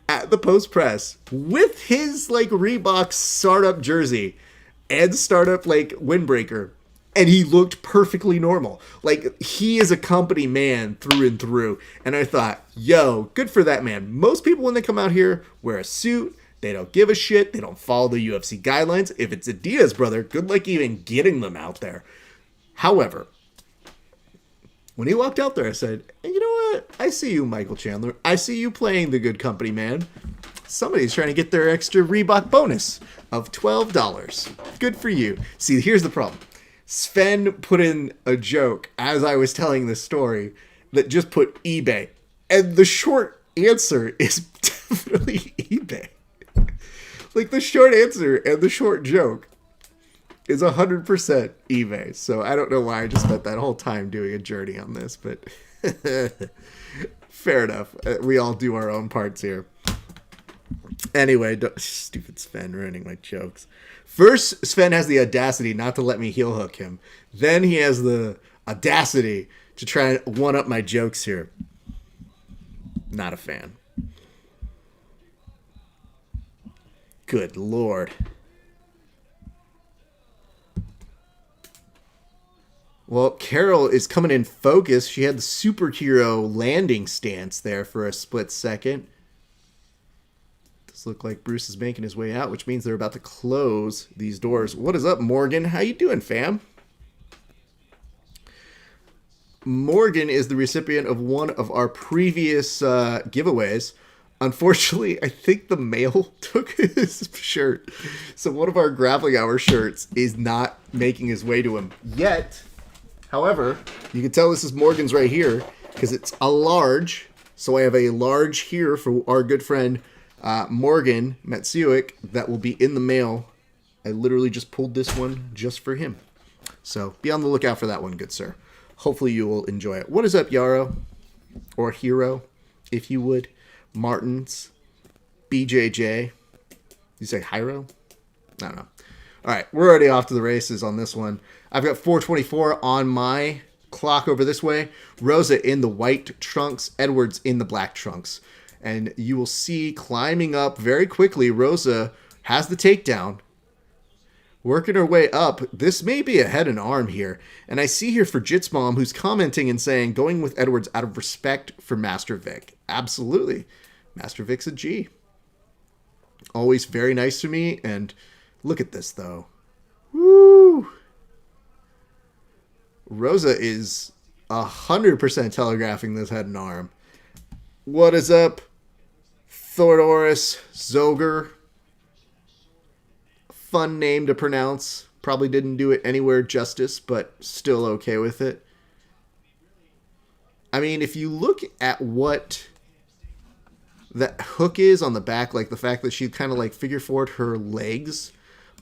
at the post-press with his, like, Reebok startup jersey and startup, like, windbreaker. And he looked perfectly normal. Like, he is a company man through and through. And I thought, yo, good for that man. Most people, when they come out here, wear a suit. They don't give a shit. They don't follow the UFC guidelines. If it's Adidas, brother, good luck even getting them out there. However... when he walked out there, I said, hey, you know what? I see you, Michael Chandler. I see you playing the good company, man. Somebody's trying to get their extra Reebok bonus of $12. Good for you. See, here's the problem. Sven put in a joke as I was telling this story that just put eBay. And the short answer is definitely eBay. Like, the short answer and the short joke is 100% eBay. So I don't know why I just spent that whole time doing a journey on this, but fair enough. We all do our own parts here. Anyway, stupid Sven ruining my jokes. First, Sven has the audacity not to let me heel hook him. Then he has the audacity to try and one-up my jokes here. Not a fan. Good Lord. Well, Carol is coming in focus. She had the superhero landing stance there for a split second. Does look like Bruce is making his way out, which means they're about to close these doors. What is up, Morgan? How you doing, fam? Morgan is the recipient of one of our previous giveaways. Unfortunately, I think the mail took his shirt. So one of our Grappling Hour shirts is not making his way to him yet. However, you can tell this is Morgan's right here because it's a large. So I have a large here for our good friend Morgan Matsuik that will be in the mail. I literally just pulled this one just for him. So be on the lookout for that one, good sir. Hopefully you will enjoy it. What is up, Yarrow? Or Hero, if you would. Martins. BJJ. You say Hyro? I don't know. All right, we're already off to the races on this one. I've got 424 on my clock over this way. Rosa in the white trunks. Edwards in the black trunks. And you will see climbing up very quickly, Rosa has the takedown. Working her way up. This may be a head and arm here. And I see here for Jits Mom who's commenting and saying, going with Edwards out of respect for Master Vic. Absolutely. Master Vic's a G. Always very nice to me. And look at this, though. Woo! Rosa is 100% telegraphing this head and arm. What is up, Thorodorus Zoger? Fun name to pronounce. Probably didn't do it anywhere justice, but still okay with it. I mean, if you look at what that hook is on the back, like the fact that she kind of like figure forward her legs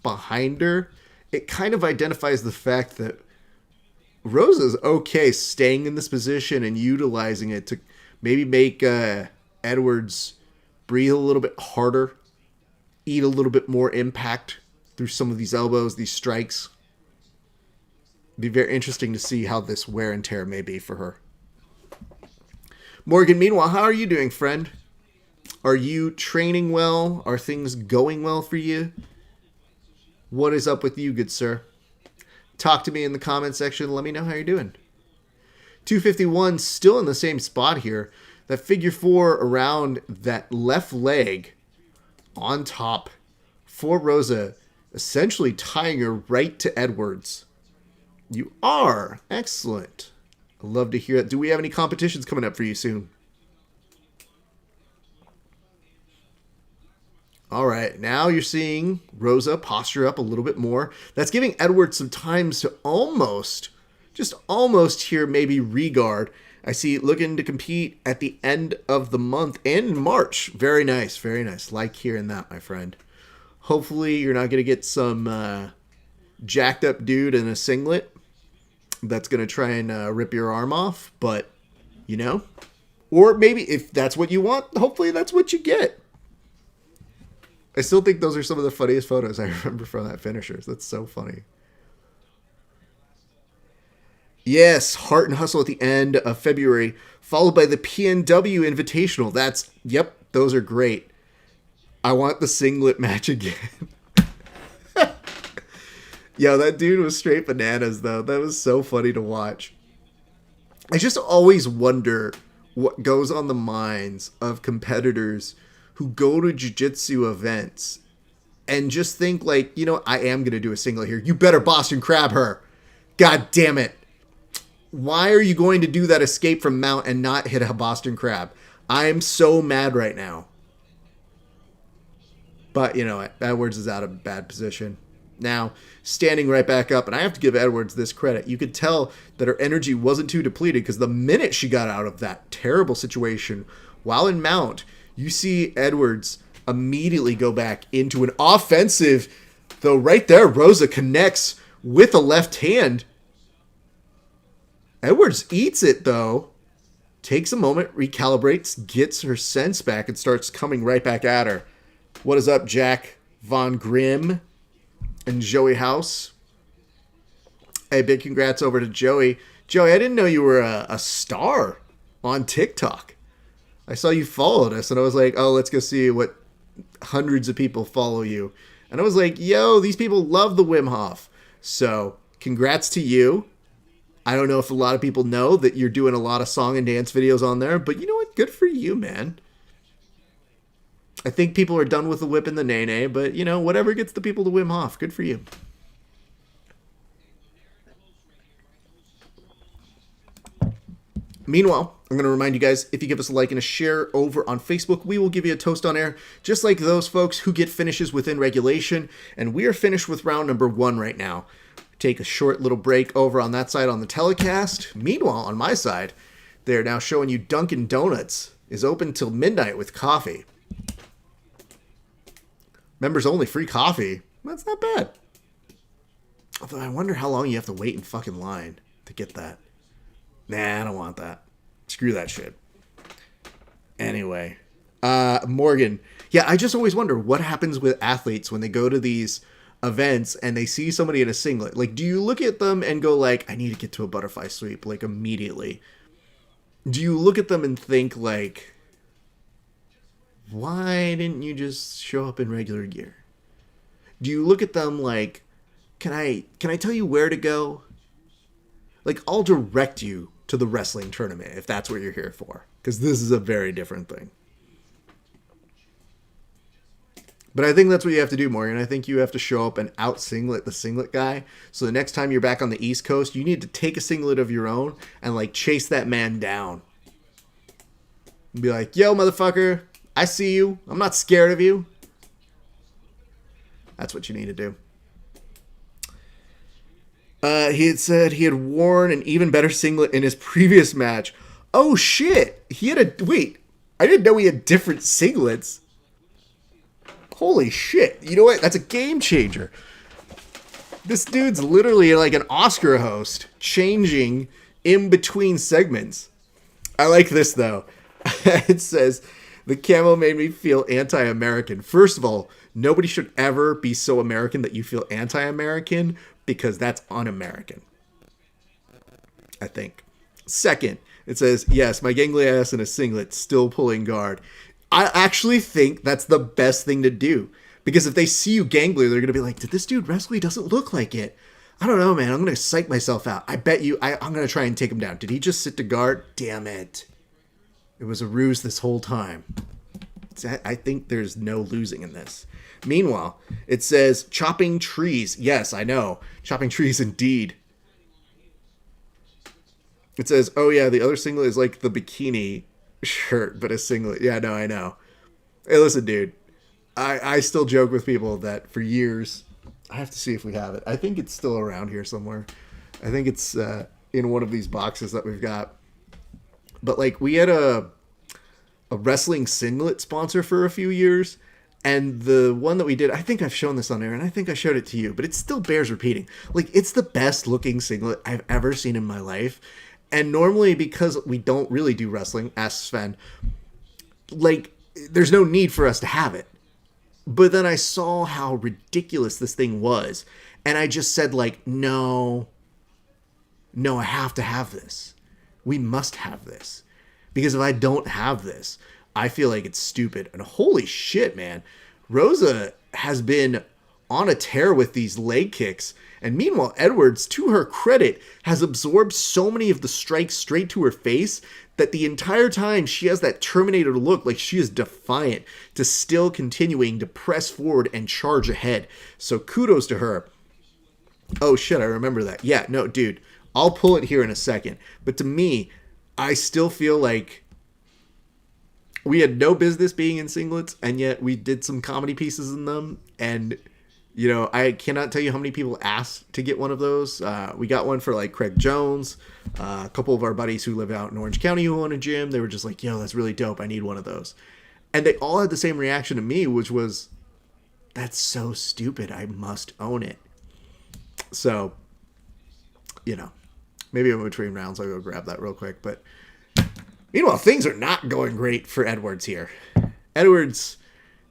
behind her, it kind of identifies the fact that Rosa's okay staying in this position and utilizing it to maybe make Edwards breathe a little bit harder, eat a little bit more impact through some of these elbows, these strikes. Be very interesting to see how this wear and tear may be for her. Morgan, meanwhile, how are you doing, friend? Are you training well? Are things going well for you? What is up with you, good sir? Talk to me in the comment section. Let me know how you're doing. 251 still in the same spot here. That figure four around that left leg on top for Rosa, essentially tying her right to Edwards. You are. Excellent. I love to hear that. Do we have any competitions coming up for you soon? All right, now you're seeing Rosa posture up a little bit more. That's giving Edwards some time to almost, just almost here, maybe regard. I see looking to compete at the end of the month in March. Very nice, very nice. Like hearing that, my friend. Hopefully you're not going to get some jacked up dude in a singlet that's going to try and rip your arm off, but, you know. Or maybe if that's what you want, hopefully that's what you get. I still think those are some of the funniest photos I remember from that finishers. That's so funny. Yes, Heart and Hustle at the end of February, followed by the PNW Invitational. That's, yep, those are great. I want the singlet match again. Yo, that dude was straight bananas, though. That was so funny to watch. I just always wonder what goes on the minds of competitors who go to jiu-jitsu events and just think like, you know, I am going to do a singlet here. You better Boston Crab her. God damn it. Why are you going to do that escape from mount and not hit a Boston Crab? I'm so mad right now. But, you know, Edwards is out of a bad position. Now, standing right back up, and I have to give Edwards this credit. You could tell that her energy wasn't too depleted because the minute she got out of that terrible situation while in mount, you see Edwards immediately go back into an offensive, though right there, Rosa connects with a left hand. Edwards eats it, though. Takes a moment, recalibrates, gets her sense back, and starts coming right back at her. What is up, Jack Von Grimm and Joey House? Hey, big congrats over to Joey. Joey, I didn't know you were a star on TikTok. I saw you followed us, and I was like, oh, let's go see what hundreds of people follow you. And I was like, yo, these people love the Wim Hof. So, congrats to you. I don't know if a lot of people know that you're doing a lot of song and dance videos on there, but you know what? Good for you, man. I think people are done with the whip and the nay-nay, but, you know, whatever gets the people to Wim Hof, good for you. Meanwhile, I'm going to remind you guys, if you give us a like and a share over on Facebook, we will give you a toast on air, just like those folks who get finishes within regulation. And we are finished with round number 1 right now. Take a short little break over on that side on the telecast. Meanwhile, on my side, they're now showing you Dunkin' Donuts is open till midnight with coffee. Members only free coffee. That's not bad. Although I wonder how long you have to wait in fucking line to get that. Nah, I don't want that. Screw that shit. Anyway. Morgan. Yeah, I just always wonder what happens with athletes when they go to these events and they see somebody in a singlet. Like, do you look at them and go like, I need to get to a butterfly sweep, like, immediately? Do you look at them and think like, why didn't you just show up in regular gear? Do you look at them like, can I tell you where to go? Like, I'll direct you to the wrestling tournament if that's what you're here for, because this is a very different thing. But I think that's what you have to do, Morgan. I think you have to show up and out-singlet the singlet guy. So the next time you're back on the East Coast, you need to take a singlet of your own and, like, chase that man down. And be like, yo, motherfucker, I see you. I'm not scared of you. That's what you need to do. He had said he had worn an even better singlet in his previous match. Oh, shit. Wait, I didn't know he had different singlets. Holy shit. You know what? That's a game changer. This dude's literally like an Oscar host, changing in between segments. I like this, though. It says, the camo made me feel anti-American. First of all, nobody should ever be so American that you feel anti-American, because that's un-American, I think. Second, it says, yes, my gangly ass in a singlet, still pulling guard. I actually think that's the best thing to do. Because if they see you gangly, they're going to be like, did this dude wrestle? He doesn't look like it. I don't know, man. I'm going to psych myself out. I bet you, I'm going to try and take him down. Did he just sit to guard? Damn it. It was a ruse this whole time. I think there's no losing in this. Meanwhile, it says, chopping trees. Yes, I know. Chopping trees indeed. It says, oh yeah, the other singlet is like the bikini shirt, but a singlet. Yeah, no, I know. Hey, listen, dude. I still joke with people that for years, I have to see if we have it. I think it's still around here somewhere. I think it's in one of these boxes that we've got. But like, we had a wrestling singlet sponsor for a few years. And the one that we did, I think I've shown this on air, and I think I showed it to you, but it still bears repeating. Like, it's the best looking singlet I've ever seen in my life. And normally, because we don't really do wrestling, ask Sven, like, there's no need for us to have it. But then I saw how ridiculous this thing was. And I just said, like, no, I have to have this. We must have this. Because if I don't have this, I feel like it's stupid. And holy shit, man. Rosa has been on a tear with these leg kicks. And meanwhile, Edwards, to her credit, has absorbed so many of the strikes straight to her face that the entire time she has that Terminator look, like she is defiant to still continuing to press forward and charge ahead. So kudos to her. Oh shit, I remember that. Yeah, no, dude, I'll pull it here in a second. But to me, I still feel like we had no business being in singlets, and yet we did some comedy pieces in them. And, you know, I cannot tell you how many people asked to get one of those. We got one for, like, Craig Jones. A couple of our buddies who live out in Orange County who own a gym, they were just like, yo, that's really dope. I need one of those. And they all had the same reaction to me, which was, that's so stupid. I must own it. So, you know, maybe in between rounds I'll go grab that real quick. But meanwhile, things are not going great for Edwards here. Edwards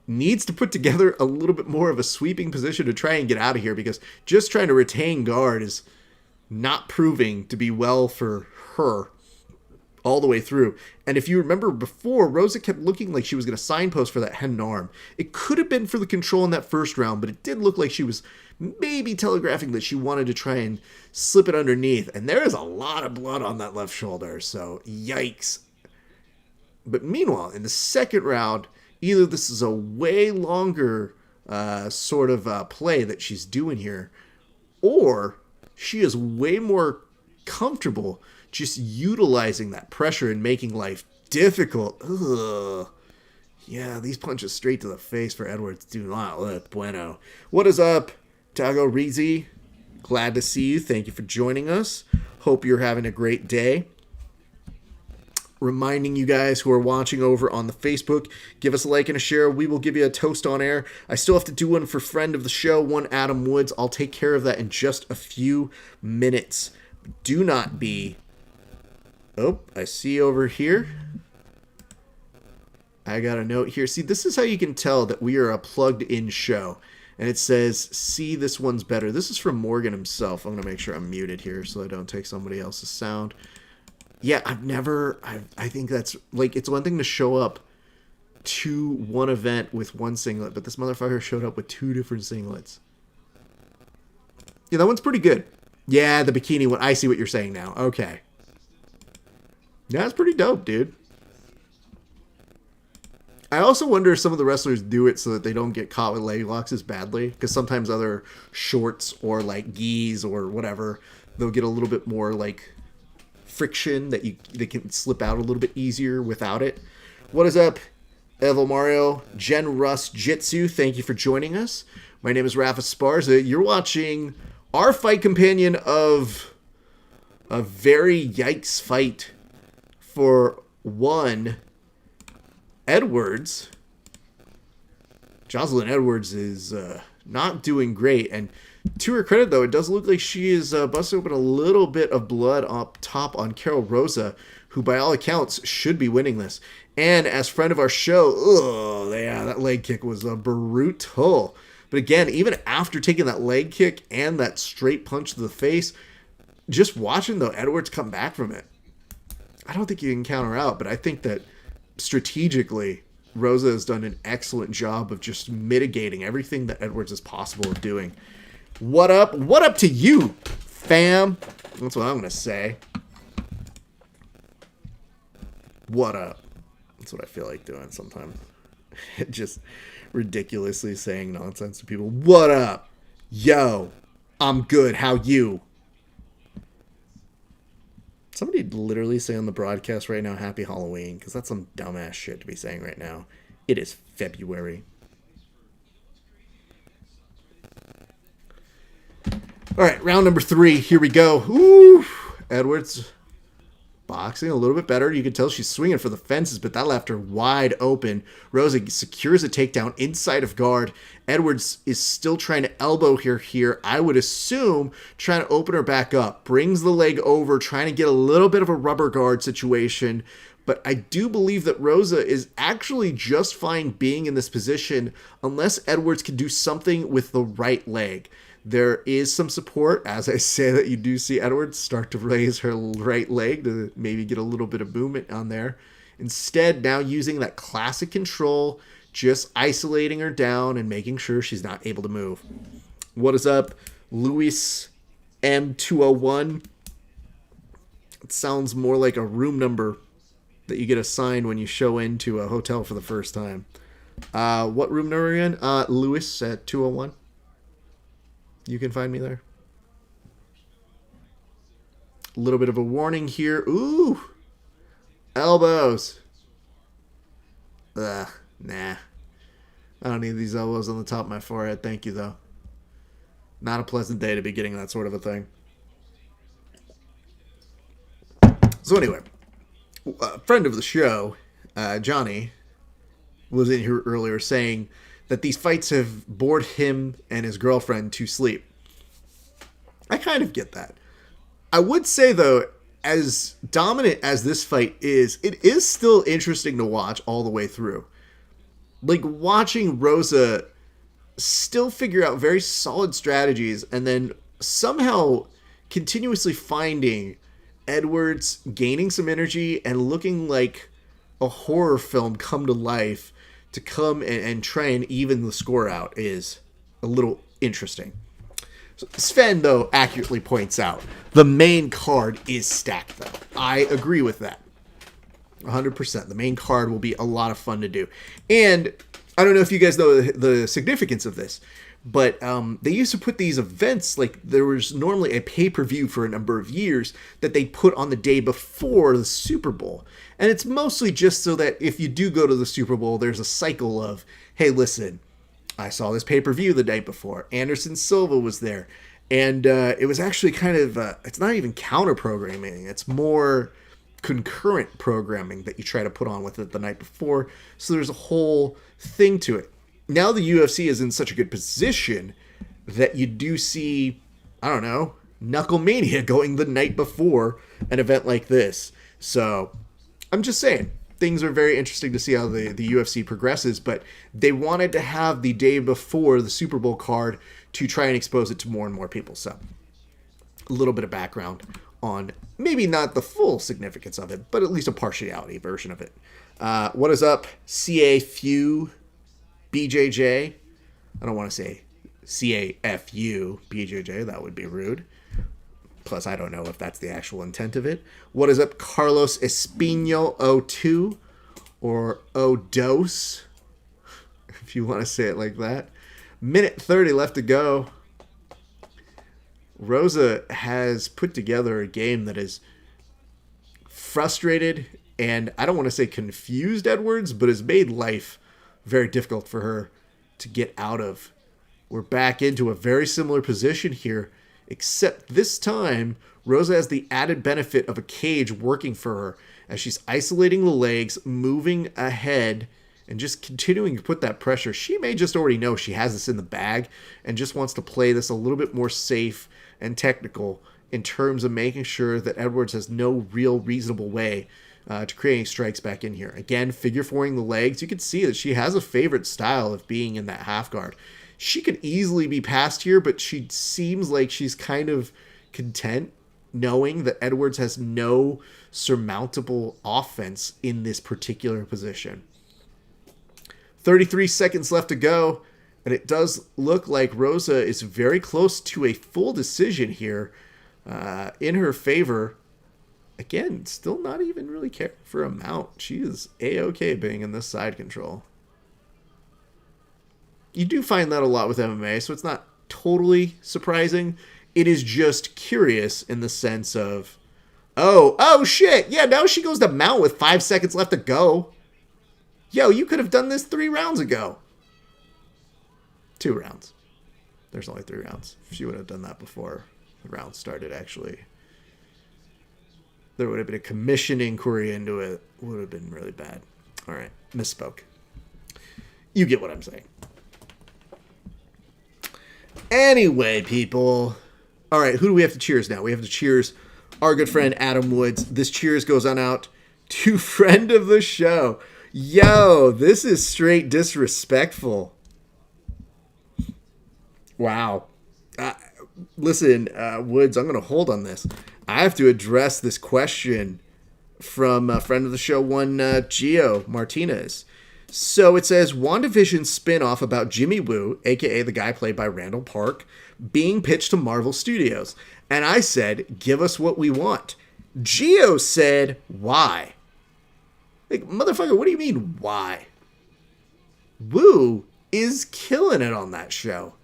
needs to put together a little bit more of a sweeping position to try and get out of here, because just trying to retain guard is not proving to be well for her all the way through. And if you remember before, Rosa kept looking like she was going to signpost for that head arm. It could have been for the control in that first round, but it did look like she was maybe telegraphing that she wanted to try and slip it underneath. And there is a lot of blood on that left shoulder, so yikes. But meanwhile, in the second round, either this is a way longer sort of play that she's doing here, or she is way more comfortable just utilizing that pressure and making life difficult. Ugh. Yeah, these punches straight to the face for Edwards do not look bueno. What is up, Tago Rizzi? Glad to see you. Thank you for joining us. Hope you're having a great day. Reminding you guys who are watching over on the Facebook, give us a like and a share. We will give you a toast on air. I still have to do one for friend of the show, one Adam Woods. I'll take care of that in just a few minutes. Do not be... Oh, I see over here. I got a note here. See, this is how you can tell that we are a plugged-in show. And it says, see, this one's better. This is from Morgan himself. I'm going to make sure I'm muted here so I don't take somebody else's sound. Yeah, I think that's, like, it's one thing to show up to one event with one singlet, but this motherfucker showed up with 2 different singlets. Yeah, that one's pretty good. Yeah, the bikini one. I see what you're saying now. Okay. Yeah, that's pretty dope, dude. I also wonder if some of the wrestlers do it so that they don't get caught with leg locks as badly, because sometimes other shorts or, like, gis or whatever, they'll get a little bit more, like, friction that they can slip out a little bit easier without it. What is up, Evo Mario, Jen Russ Jitsu? Thank you for joining us. My name is Rafa Sparza. You're watching our fight companion of a very yikes fight for one Edwards. Jocelyn Edwards is not doing great, and to her credit, though, it does look like she is busting open a little bit of blood up top on Carol Rosa, who by all accounts should be winning this. And as friend of our show, yeah, that leg kick was brutal. But again, even after taking that leg kick and that straight punch to the face, just watching, though, Edwards come back from it, I don't think you can count her out, but I think that strategically, Rosa has done an excellent job of just mitigating everything that Edwards is possible of doing. What up? What up to you, fam? That's what I'm going to say. What up? That's what I feel like doing sometimes. Just ridiculously saying nonsense to people. What up? Yo, I'm good. How you? Somebody literally say on the broadcast right now, Happy Halloween, because that's some dumbass shit to be saying right now. It is February. All right, round number 3. Here we go. Ooh, Edwards boxing a little bit better. You can tell she's swinging for the fences, but that left her wide open. Rosa secures a takedown inside of guard. Edwards is still trying to elbow her here. I would assume trying to open her back up. Brings the leg over, trying to get a little bit of a rubber guard situation. But I do believe that Rosa is actually just fine being in this position unless Edwards can do something with the right leg. There is some support, as I say, that you do see Edwards start to raise her right leg to maybe get a little bit of movement on there. Instead, now using that classic control, just isolating her down and making sure she's not able to move. What is up, Luis M201? It sounds more like a room number that you get assigned when you show into a hotel for the first time. What room number are you in? Luis at 201. You can find me there. A little bit of a warning here. Ooh. Elbows. Ugh. Nah. I don't need these elbows on the top of my forehead. Thank you, though. Not a pleasant day to be getting that sort of a thing. So anyway, a friend of the show, Johnny, was in here earlier saying that these fights have bored him and his girlfriend to sleep. I kind of get that. I would say, though, as dominant as this fight is, it is still interesting to watch all the way through. like watching Rosa still figure out very solid strategies and then somehow continuously finding Edwards gaining some energy and looking like a horror film come to life to come and try and even the score out is a little interesting. Sven, though, accurately points out the main card is stacked, though. I agree with that. 100%. The main card will be a lot of fun to do. And I don't know if you guys know the significance of this, but they used to put these events, like there was normally a pay-per-view for a number of years that they put on the day before the Super Bowl. And it's mostly just so that if you do go to the Super Bowl, there's a cycle of, hey, listen, I saw this pay-per-view the night before. Anderson Silva was there. And it was actually kind of, it's not even counter-programming. It's more concurrent programming that you try to put on with it the night before. So there's a whole thing to it. Now the UFC is in such a good position that you do see, I don't know, Knucklemania going the night before an event like this. So I'm just saying, things are very interesting to see how the UFC progresses, but they wanted to have the day before the Super Bowl card to try and expose it to more and more people. So a little bit of background on maybe not the full significance of it, but at least a partiality version of it. What is up, CA Few BJJ? I don't want to say CAFU BJJ. That would be rude. Plus, I don't know if that's the actual intent of it. What is up, Carlos Espino 02 or Odos, if you want to say it like that. Minute 30 left to go. Rosa has put together a game that is frustrated and I don't want to say confused Edwards, but has made life very difficult for her to get out of. We're back into a very similar position here, except this time Rosa has the added benefit of a cage working for her as she's isolating the legs, moving ahead, and just continuing to put that pressure. She may just already know she has this in the bag and just wants to play this a little bit more safe and technical in terms of making sure that Edwards has no real reasonable way to creating strikes back in here. Again, figure fouring the legs. You can see that she has a favorite style of being in that half guard. She could easily be passed here, but she seems like she's kind of content knowing that Edwards has no surmountable offense in this particular position. 33 seconds left to go, and it does look like Rosa is very close to a full decision here in her favor. Again, still not even really caring for a mount. She is A-okay being in this side control. You do find that a lot with MMA, so it's not totally surprising. It is just curious in the sense of, oh shit, yeah, now she goes to mount with 5 seconds left to go. Yo, you could have done this 3 rounds ago. 2 rounds. There's only 3 rounds. If she would have done that before the round started, actually, there would have been a commission inquiry into it. Would have been really bad. All right, misspoke. You get what I'm saying. Anyway, people. All right, who do we have to cheers now? We have to cheers our good friend Adam Woods. This cheers goes on out to friend of the show. Yo, this is straight disrespectful. Wow. Listen, Woods, I'm going to hold on this. I have to address this question from a friend of the show, one Gio Martinez. So it says, WandaVision spinoff about Jimmy Woo, a.k.a. the guy played by Randall Park, being pitched to Marvel Studios. And I said, give us what we want. Gio said, why? Like, motherfucker, what do you mean, why? Woo is killing it on that show.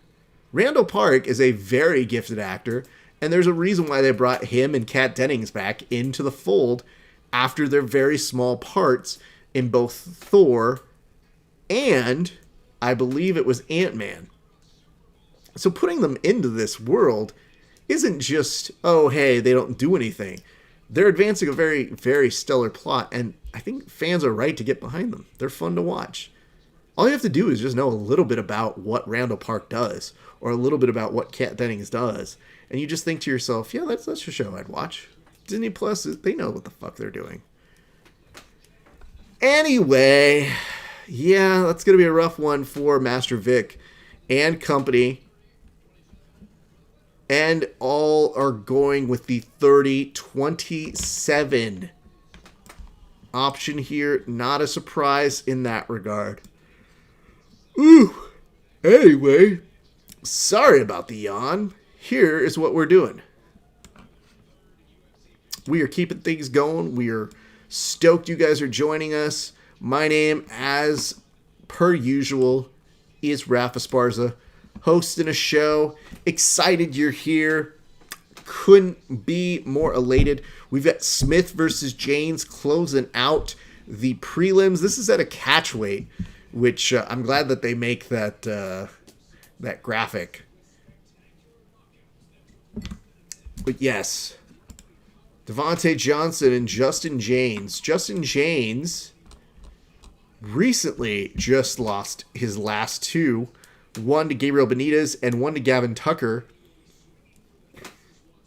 Randall Park is a very gifted actor, and there's a reason why they brought him and Kat Dennings back into the fold after their very small parts in both Thor and, I believe it was Ant-Man. So putting them into this world isn't just, oh, hey, they don't do anything. They're advancing a very, very stellar plot, and I think fans are right to get behind them. They're fun to watch. All you have to do is just know a little bit about what Randall Park does, or a little bit about what Kat Dennings does, and you just think to yourself, yeah, that's a show I'd watch. Disney Plus, they know what the fuck they're doing. Anyway, Yeah, that's going to be a rough one for Master Vic and company. And all are going with the 30-27 option here. Not a surprise in that regard. Ooh. Anyway, sorry about the yawn. Here is what we're doing. We are keeping things going. We are stoked you guys are joining us. My name, as per usual, is Rafa Esparza, hosting a show. Excited you're here. Couldn't be more elated. We've got Smith versus James closing out the prelims. This is at a catch weight, which I'm glad that they make that that graphic. But yes, Devontae Johnson and Justin James. Justin James recently just lost his last two. One to Gabriel Benitez and one to Gavin Tucker.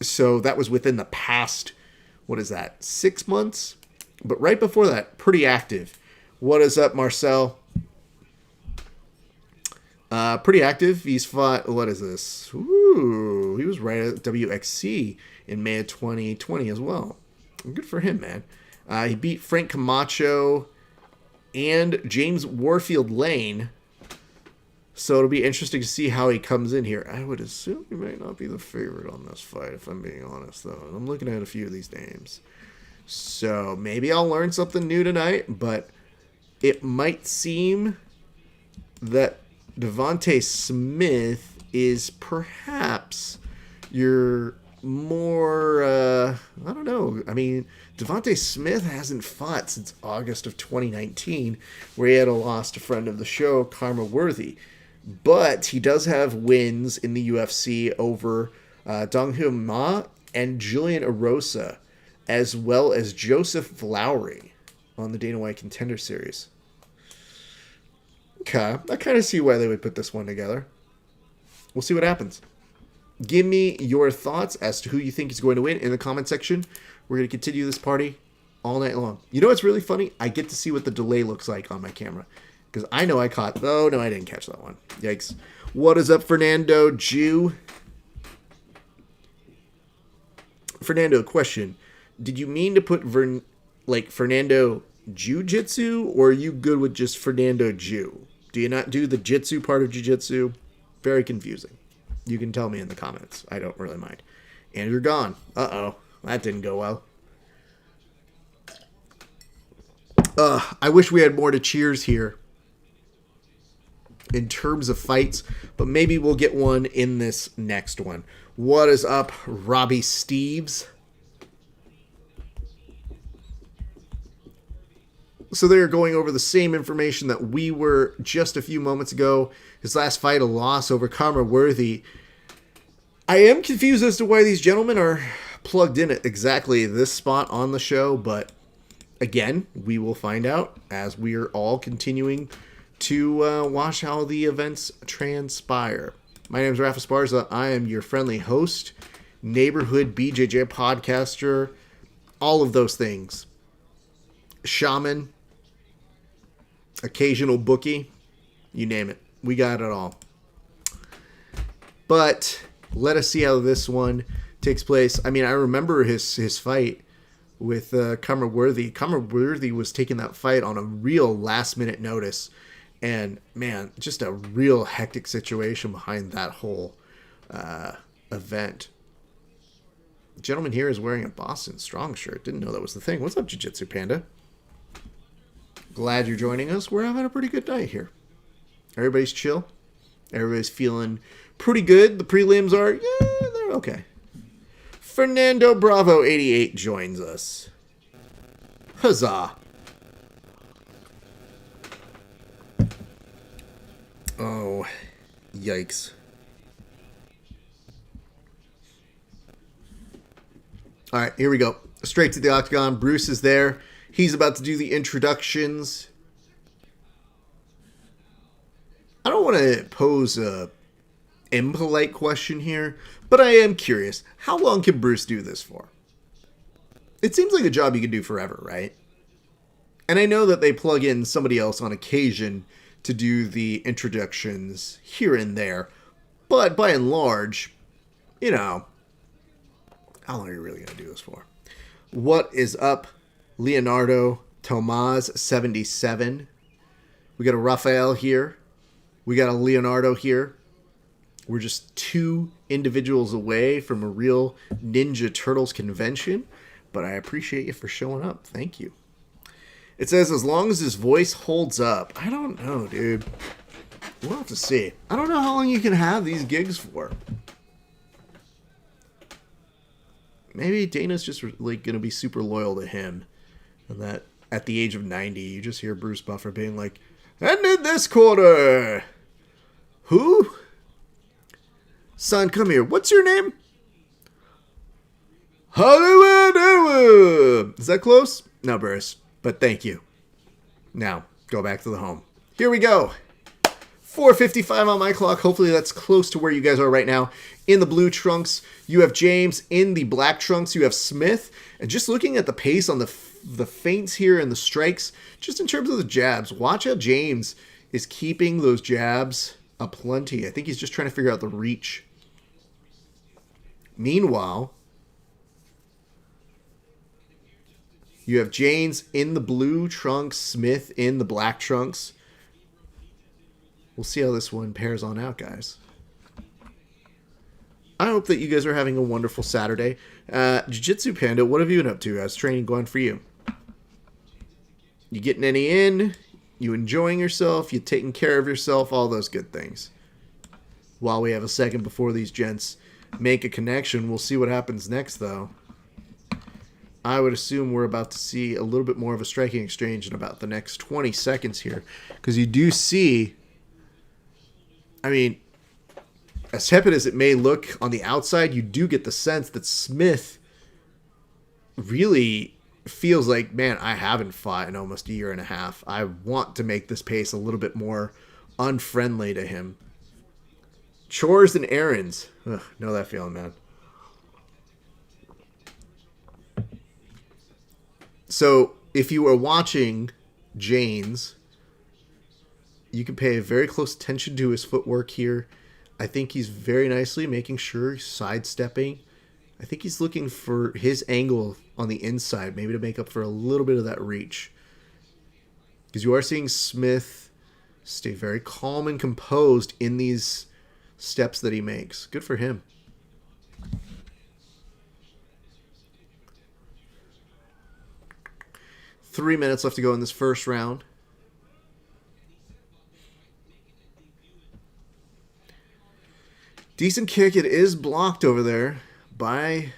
So that was within the past, 6 months? But right before that, pretty active. What is up, Marcel? Pretty active. He's fought, what is this? Ooh, he was right at WXC in May of 2020 as well. Good for him, man. He beat Frank Camacho and James Warfield Lane. So it'll be interesting to see how he comes in here. I would assume he might not be the favorite on this fight, if I'm being honest, though. I'm looking at a few of these names. So maybe I'll learn something new tonight, but it might seem that Devontae Smith is perhaps your more, I don't know. I mean, Devontae Smith hasn't fought since August of 2019, where he had a loss to friend of the show, Karma Worthy. But he does have wins in the UFC over Donghyun Ma and Julian Erosa, as well as Joseph Lowry on the Dana White Contender Series. Okay, I kind of see why they would put this one together. We'll see what happens. Give me your thoughts as to who you think is going to win in the comment section. We're going to continue this party all night long. You know what's really funny? I get to see what the delay looks like on my camera. Because I know I caught... Oh, no, I didn't catch that one. Yikes. What is up, Fernando Jew? Fernando, question. Did you mean to put Fernando Jiu-Jitsu, or are you good with just Fernando Jew? Do you not do the Jitsu part of Jiu-Jitsu? Very confusing. You can tell me in the comments. I don't really mind. And you're gone. Uh-oh. That didn't go well. I wish we had more to cheers here in terms of fights, but maybe we'll get one in this next one. What is up, Robbie Steves? So they're going over the same information that we were just a few moments ago. His last fight, a loss over Karma Worthy. I am confused as to why these gentlemen are plugged in at exactly this spot on the show, but again, we will find out as we are all continuing to watch how the events transpire. My name is Rafa Esparza. I am your friendly host, neighborhood BJJ podcaster, all of those things. Shaman, occasional bookie, you name it. We got it all. But let us see how this one takes place. I mean, I remember his fight with Karma Worthy. Karma Worthy was taking that fight on a real last-minute notice. And, man, just a real hectic situation behind that whole event. The gentleman here is wearing a Boston Strong shirt. Didn't know that was the thing. What's up, Jiu-Jitsu Panda? Glad you're joining us. We're having a pretty good night here. Everybody's chill. Everybody's feeling pretty good. The prelims are, yeah, they're okay. Fernando Bravo 88 joins us. Huzzah. Oh, yikes. All right, here we go. Straight to the octagon. Bruce is there. He's about to do the introductions. I don't want to pose a impolite question here, but I am curious. How long can Bruce do this for? It seems like a job you could do forever, right? And I know that they plug in somebody else on occasion to do the introductions here and there. But by and large, you know, how long are you really going to do this for? What is up, Leonardo Tomaz 77? We got a Raphael here. We got a Leonardo here. We're just 2 individuals away from a real Ninja Turtles convention, but I appreciate you for showing up. Thank you. It says, as long as his voice holds up. I don't know, dude. We'll have to see. I don't know how long you can have these gigs for. Maybe Dana's just like going to be super loyal to him. And that at the age of 90, you just hear Bruce Buffer being like, and in this quarter, who? Son, come here. What's your name? Hollywood. Is that close? No, Burris. But thank you. Now, go back to the home. Here we go. 4:55 on my clock. Hopefully that's close to where you guys are right now. In the blue trunks, you have James. In the black trunks, you have Smith. And just looking at the pace on the feints here and the strikes, just in terms of the jabs, watch how James is keeping those jabs aplenty. I think he's just trying to figure out the reach. Meanwhile, you have James in the blue trunks, Smith in the black trunks. We'll see how this one pairs on out, guys. I hope that you guys are having a wonderful Saturday. Jiu-Jitsu Panda, what have you been up to? How's training going for you? You getting any in? You enjoying yourself? You taking care of yourself? All those good things. While we have a second before these gents make a connection, we'll see what happens next, though. I would assume we're about to see a little bit more of a striking exchange in about the next 20 seconds here. Because you do see, I mean, as tepid as it may look on the outside, you do get the sense that Smith really feels like, man, I haven't fought in almost a year and a half. I want to make this pace a little bit more unfriendly to him. Chores and errands. Ugh, know that feeling, man. So, if you are watching Janes, you can pay very close attention to his footwork here. I think he's very nicely making sure he's sidestepping. I think he's looking for his angle on the inside, maybe to make up for a little bit of that reach. Because you are seeing Smith stay very calm and composed in these steps that he makes. Good for him. Three minutes left to go in this first round. Decent kick. It is blocked over there by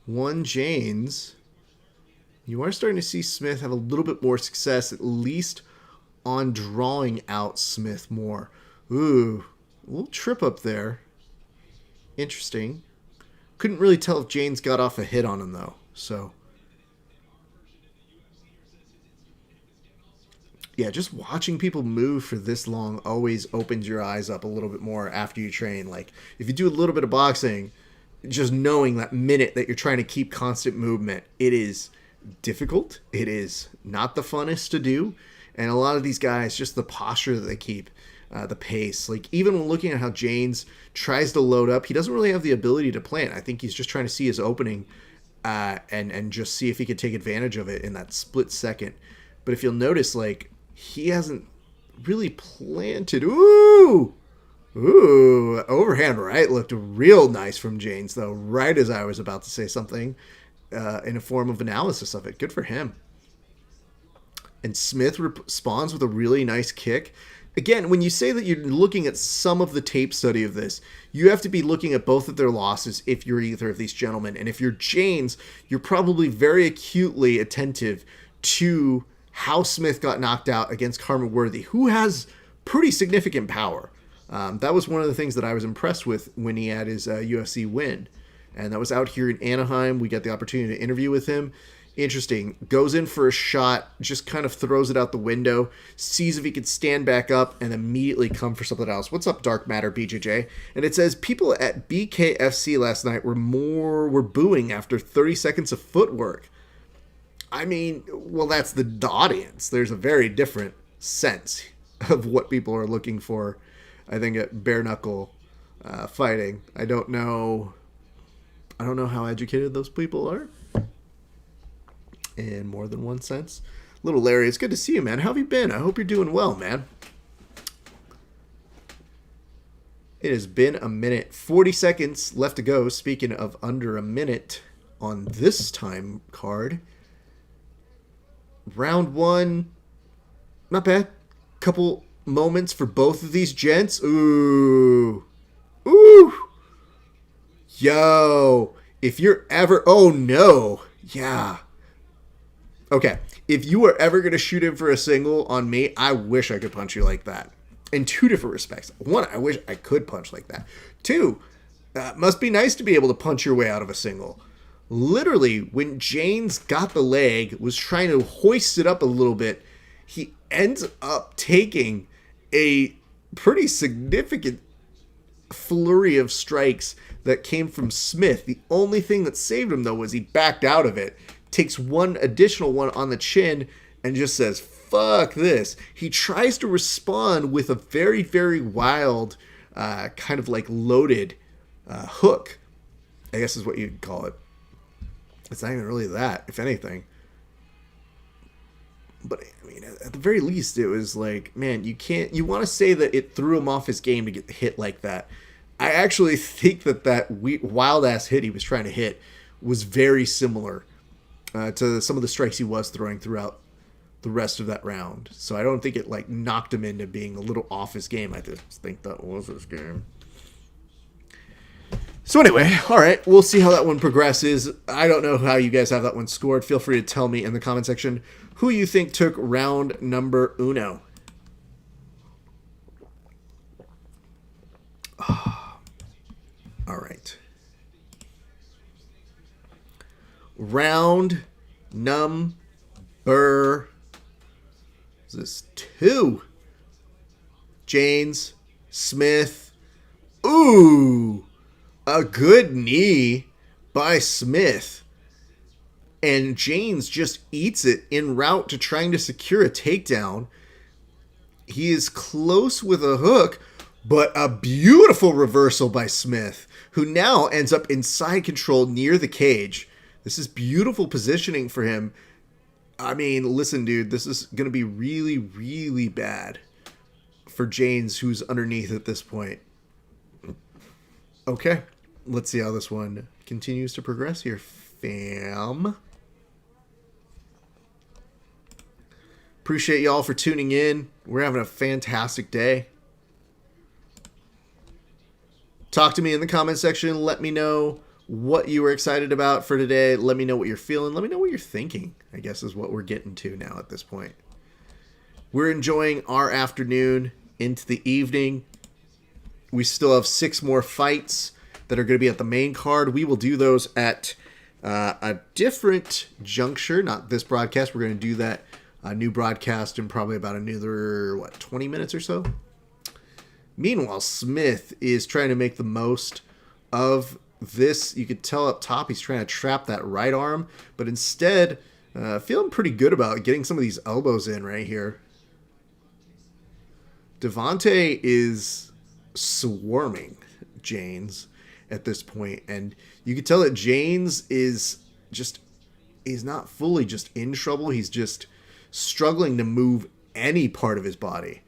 one Janes. You are starting to see Smith have a little bit more success, at least on drawing out Smith more. Ooh, a little trip up there. Interesting. Couldn't really tell if Janes got off a hit on him, though. So, yeah, just watching people move for this long always opens your eyes up a little bit more after you train. Like, if you do a little bit of boxing, just knowing that minute that you're trying to keep constant movement, it is difficult. It is not the funnest to do. And a lot of these guys, just the posture that they keep, the pace. Like, even when looking at how Janes tries to load up, he doesn't really have the ability to plant. I think he's just trying to see his opening and just see if he could take advantage of it in that split second. But if you'll notice, like, he hasn't really planted. Ooh! Ooh! Overhand right looked real nice from Janes, though, right as I was about to say something in a form of analysis of it. Good for him. And Smith responds with a really nice kick. Again, when you say that you're looking at some of the tape study of this, you have to be looking at both of their losses if you're either of these gentlemen. And if you're Janes, you're probably very acutely attentive to how Smith got knocked out against Carmen Worthy, who has pretty significant power. That was one of the things that I was impressed with when he had his UFC win. And that was out here in Anaheim. We got the opportunity to interview with him. Interesting. Goes in for a shot, just kind of throws it out the window, sees if he could stand back up, and immediately come for something else. What's up, Dark Matter BJJ? And it says people at BKFC last night were booing after 30 seconds of footwork. I mean, well, that's the audience. There's a very different sense of what people are looking for, I think, at bare knuckle fighting. I don't know how educated those people are in more than one sense. Little Larry, it's good to see you, man. How have you been? I hope you're doing well, man. It has been a minute. 40 seconds left to go. Speaking of under a minute on this time card. Round one. Not bad. Couple moments for both of these gents. Ooh. Ooh. Yo. If you're ever... Oh, no. Yeah. Okay. If you are ever going to shoot in for a single on me, I wish I could punch you like that. In two different respects. One, I wish I could punch like that. Two, must be nice to be able to punch your way out of a single. Literally, when James got the leg, was trying to hoist it up a little bit, he ends up taking a pretty significant flurry of strikes that came from Smith. The only thing that saved him, though, was he backed out of it, takes one additional one on the chin, and just says, fuck this. He tries to respond with a very, very wild, kind of like loaded hook, I guess is what you'd call it. It's not even really that, if anything. But, I mean, at the very least, it was like, man, you want to say that it threw him off his game to get hit like that. I actually think that wild-ass hit he was trying to hit was very similar to some of the strikes he was throwing throughout the rest of that round. So I don't think it like knocked him into being a little off his game. I just think that was his game. So anyway, all right, we'll see how that one progresses. I don't know how you guys have that one scored. Feel free to tell me in the comment section who you think took round number uno. All right. Round number... Is this 2? James Smith. Ooh, a good knee by Smith. And James just eats it en route to trying to secure a takedown. He is close with a hook, but a beautiful reversal by Smith, who now ends up in side control near the cage. This is beautiful positioning for him. I mean, listen, dude, this is going to be really, really bad for James, who's underneath at this point. Okay, let's see how this one continues to progress here, fam. Appreciate y'all for tuning in. We're having a fantastic day. Talk to me in the comment section. Let me know what you were excited about for today. Let me know what you're feeling. Let me know what you're thinking, I guess is what we're getting to now at this point. We're enjoying our afternoon into the evening. We still have 6 more fights that are going to be at the main card. We will do those at a different juncture, not this broadcast. We're going to do that new broadcast in probably about another, 20 minutes or so. Meanwhile, Smith is trying to make the most of this. You could tell up top he's trying to trap that right arm, but instead feeling pretty good about getting some of these elbows in right here. Devontae is swarming Janes at this point, and you can tell that Janes is he's not fully just in trouble. He's just struggling to move any part of his body.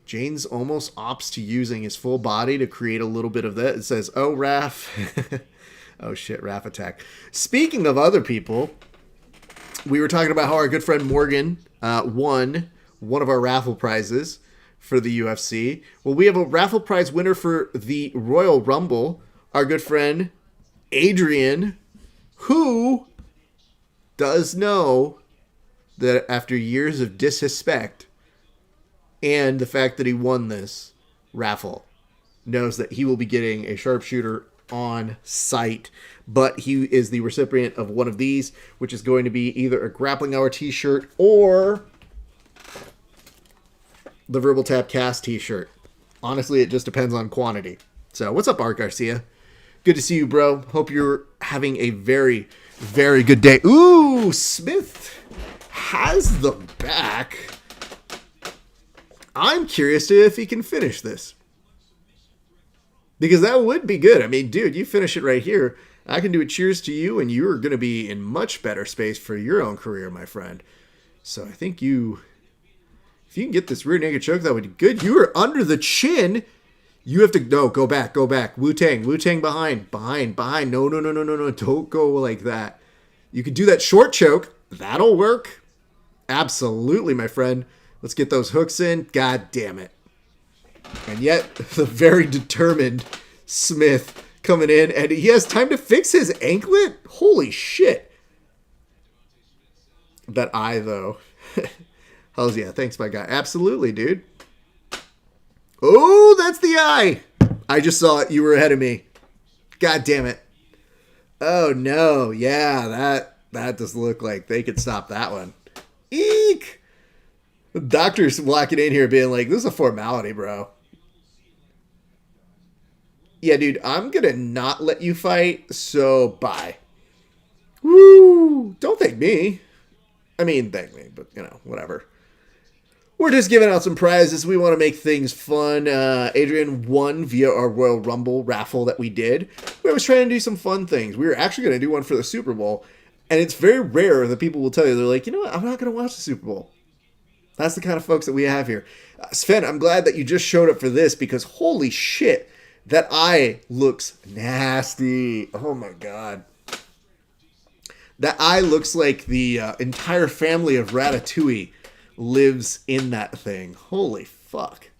Janes almost opts to using his full body to create a little bit of that. It says, oh, Raph. Oh, shit, Raph attack. Speaking of other people, we were talking about how our good friend Morgan won one of our raffle prizes for the UFC. Well, we have a raffle prize winner for the Royal Rumble, our good friend Adrian, who does know that after years of disrespect and the fact that he won this raffle, knows that he will be getting a sharpshooter on site. But he is the recipient of one of these, which is going to be either a Grappling Hour t-shirt or the Verbal Tap Cast t-shirt. Honestly, it just depends on quantity. So, what's up, Art Garcia? Good to see you, bro. Hope you're having a very, very good day. Ooh, Smith has the back. I'm curious if he can finish this. Because that would be good. I mean, dude, you finish it right here. I can do a cheers to you, and you're going to be in much better space for your own career, my friend. So I think if you can get this rear naked choke, that would be good. You are under the chin. You have to, no, go back. Wu-Tang behind. No. Don't go like that. You could do that short choke. That'll work. Absolutely, my friend. Let's get those hooks in. God damn it. And yet, the very determined Smith coming in, and he has time to fix his anklet? Holy shit. That eye, though. Hells yeah. Thanks, my guy. Absolutely, dude. Oh, that's the eye. I just saw it. You were ahead of me. God damn it. Oh, no. Yeah, that does look like they could stop that one. Eek. The doctor's walking in here being like, this is a formality, bro. Yeah, dude, I'm going to not let you fight, so bye. Woo! Don't thank me. I mean, thank me, but, whatever. We're just giving out some prizes. We want to make things fun. Adrian won via our Royal Rumble raffle that we did. We was trying to do some fun things. We were actually going to do one for the Super Bowl. And it's very rare that people will tell you, they're like, you know what, I'm not going to watch the Super Bowl. That's the kind of folks that we have here. Sven, I'm glad that you just showed up for this because holy shit, that eye looks nasty. Oh my God. That eye looks like the entire family of Ratatouille lives in that thing. Holy fuck.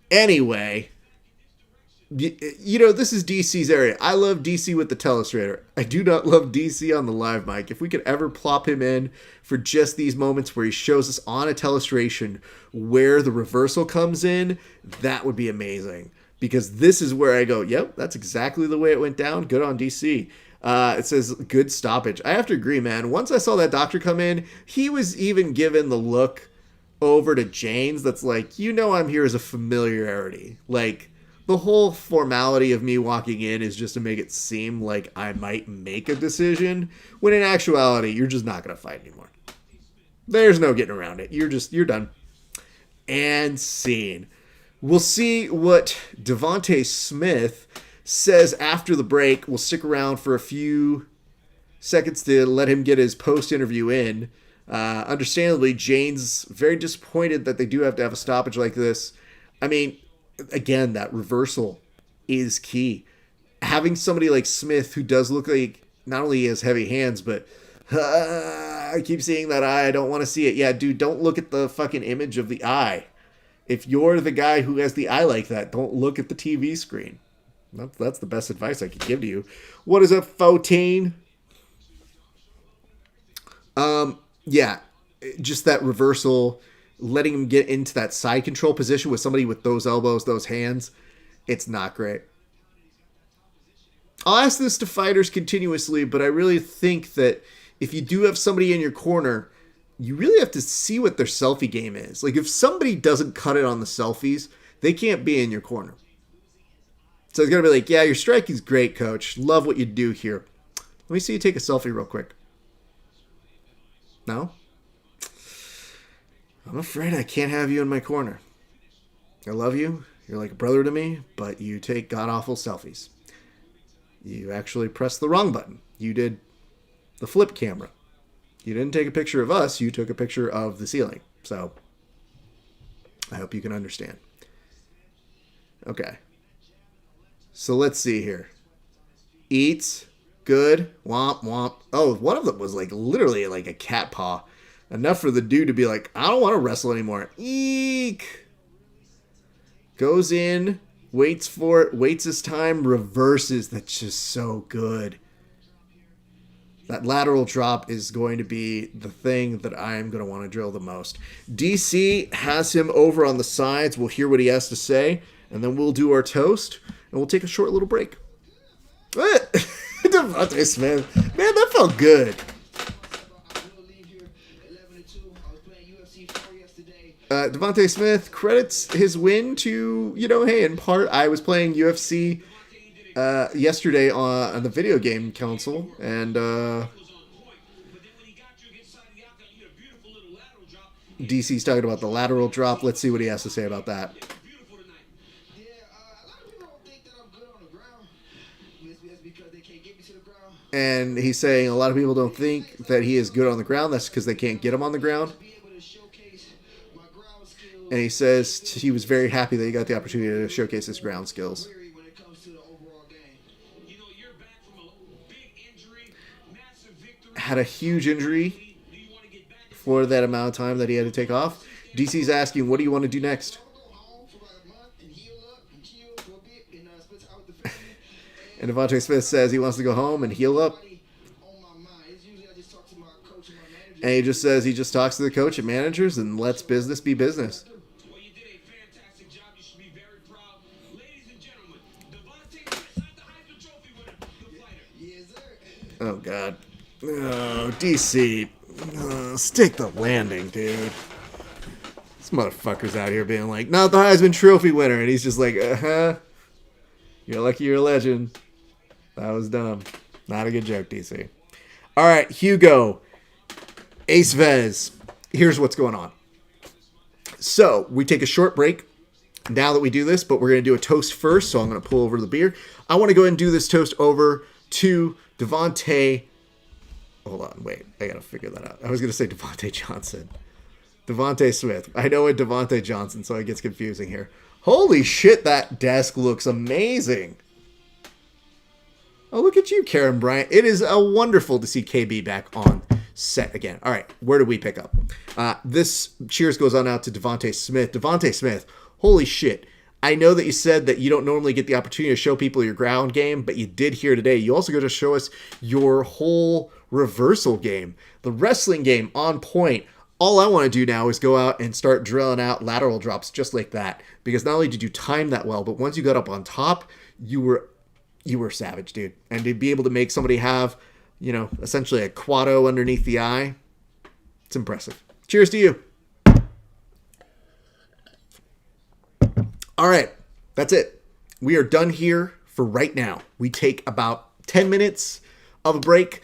Anyway, this is DC's area. I love DC with the telestrator. I do not love DC on the live mic. If we could ever plop him in for just these moments where he shows us on a telestration where the reversal comes in, that would be amazing. Because this is where I go, yep, that's exactly the way it went down. Good on DC. It says, good stoppage. I have to agree, man. Once I saw that doctor come in, he was even given the look over to James that's like, I'm here as a familiarity. Like, the whole formality of me walking in is just to make it seem like I might make a decision, when in actuality, you're just not going to fight anymore. There's no getting around it. You're done. And scene. We'll see what Devontae Smith says after the break. We'll stick around for a few seconds to let him get his post-interview in. Understandably, Jane's very disappointed that they do have to have a stoppage like this. I mean, again, that reversal is key. Having somebody like Smith who does look like not only he has heavy hands, but I keep seeing that eye. I don't want to see it. Yeah, dude, don't look at the fucking image of the eye. If you're the guy who has the eye like that, don't look at the TV screen. That's the best advice I could give to you. What is up, 14? Yeah, just that reversal, letting him get into that side control position with somebody with those elbows, those hands, it's not great. I'll ask this to fighters continuously, but I really think that if you do have somebody in your corner, you really have to see what their selfie game is. Like, if somebody doesn't cut it on the selfies, they can't be in your corner. So it's going to be like, yeah, your striking's great, coach. Love what you do here. Let me see you take a selfie real quick. No? I'm afraid I can't have you in my corner. I love you. You're like a brother to me, but you take god-awful selfies. You actually pressed the wrong button. You did the flip camera. You didn't take a picture of us. You took a picture of the ceiling. So, I hope you can understand. Okay. So, let's see here. Eats. Good. Womp, womp. Oh, one of them was like literally like a cat paw. Enough for the dude to be like, I don't want to wrestle anymore. Eek. Goes in. Waits for it. Waits his time. Reverses. That's just so good. That lateral drop is going to be the thing that I'm going to want to drill the most. DC has him over on the sides. We'll hear what he has to say. And then we'll do our toast. And we'll take a short little break. Devontae Smith. Man, that felt good. Devontae Smith credits his win to, hey, in part, I was playing UFC yesterday on the video game console, and DC's talking about the lateral drop. Let's see what he has to say about that. And he's saying a lot of people don't think that he is good on the ground. That's because they can't get him on the ground. And he says he was very happy that he got the opportunity to showcase his ground skills. Had a huge injury for that amount of time that he had to take off. DC's asking, what do you want to do next? And Devontae Smith says he wants to go home and heal up. And he just says he just talks to the coach and managers and lets business be business. Oh, God. Oh, DC. Stick the landing, dude. This motherfucker's out here being like, not the Heisman Trophy winner. And he's just like, you're lucky you're a legend. That was dumb. Not a good joke, DC. All right, Hugo. Ace Vez. Here's what's going on. So, we take a short break now that we do this, but we're going to do a toast first, so I'm going to pull over the beer. I want to go ahead and do this toast over to Devontae. Hold on, wait. I got to figure that out. I was going to say Devontae Johnson. Devontae Smith. I know it Devontae Johnson, so it gets confusing here. Holy shit, that desk looks amazing. Oh, look at you, Karen Bryant. It is wonderful to see KB back on set again. All right, where do we pick up? This cheers goes on out to Devontae Smith. Devontae Smith, holy shit. I know that you said that you don't normally get the opportunity to show people your ground game, but you did here today. You also got to show us your whole reversal game. The wrestling game on point. All I want to do now is go out and start drilling out lateral drops just like that. Because not only did you time that well, but once you got up on top, you were savage, dude. And to be able to make somebody have, essentially a quado underneath the eye, it's impressive. Cheers to you. All right, that's it. We are done here for right now. We take about 10 minutes of a break.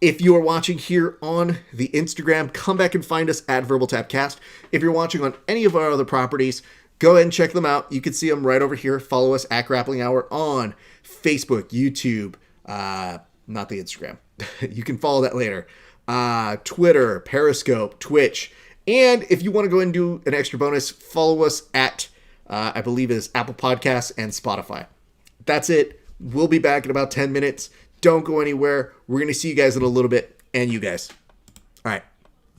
If you are watching here on the Instagram, come back and find us at Verbal Tapcast. If you're watching on any of our other properties, go ahead and check them out. You can see them right over here. Follow us at Grappling Hour on Facebook, YouTube, not the Instagram. You can follow that later. Twitter, Periscope, Twitch. And if you want to go and do an extra bonus, follow us at, I believe it is Apple Podcasts and Spotify. That's it. We'll be back in about 10 minutes. Don't go anywhere. We're going to see you guys in a little bit, and you guys. All right.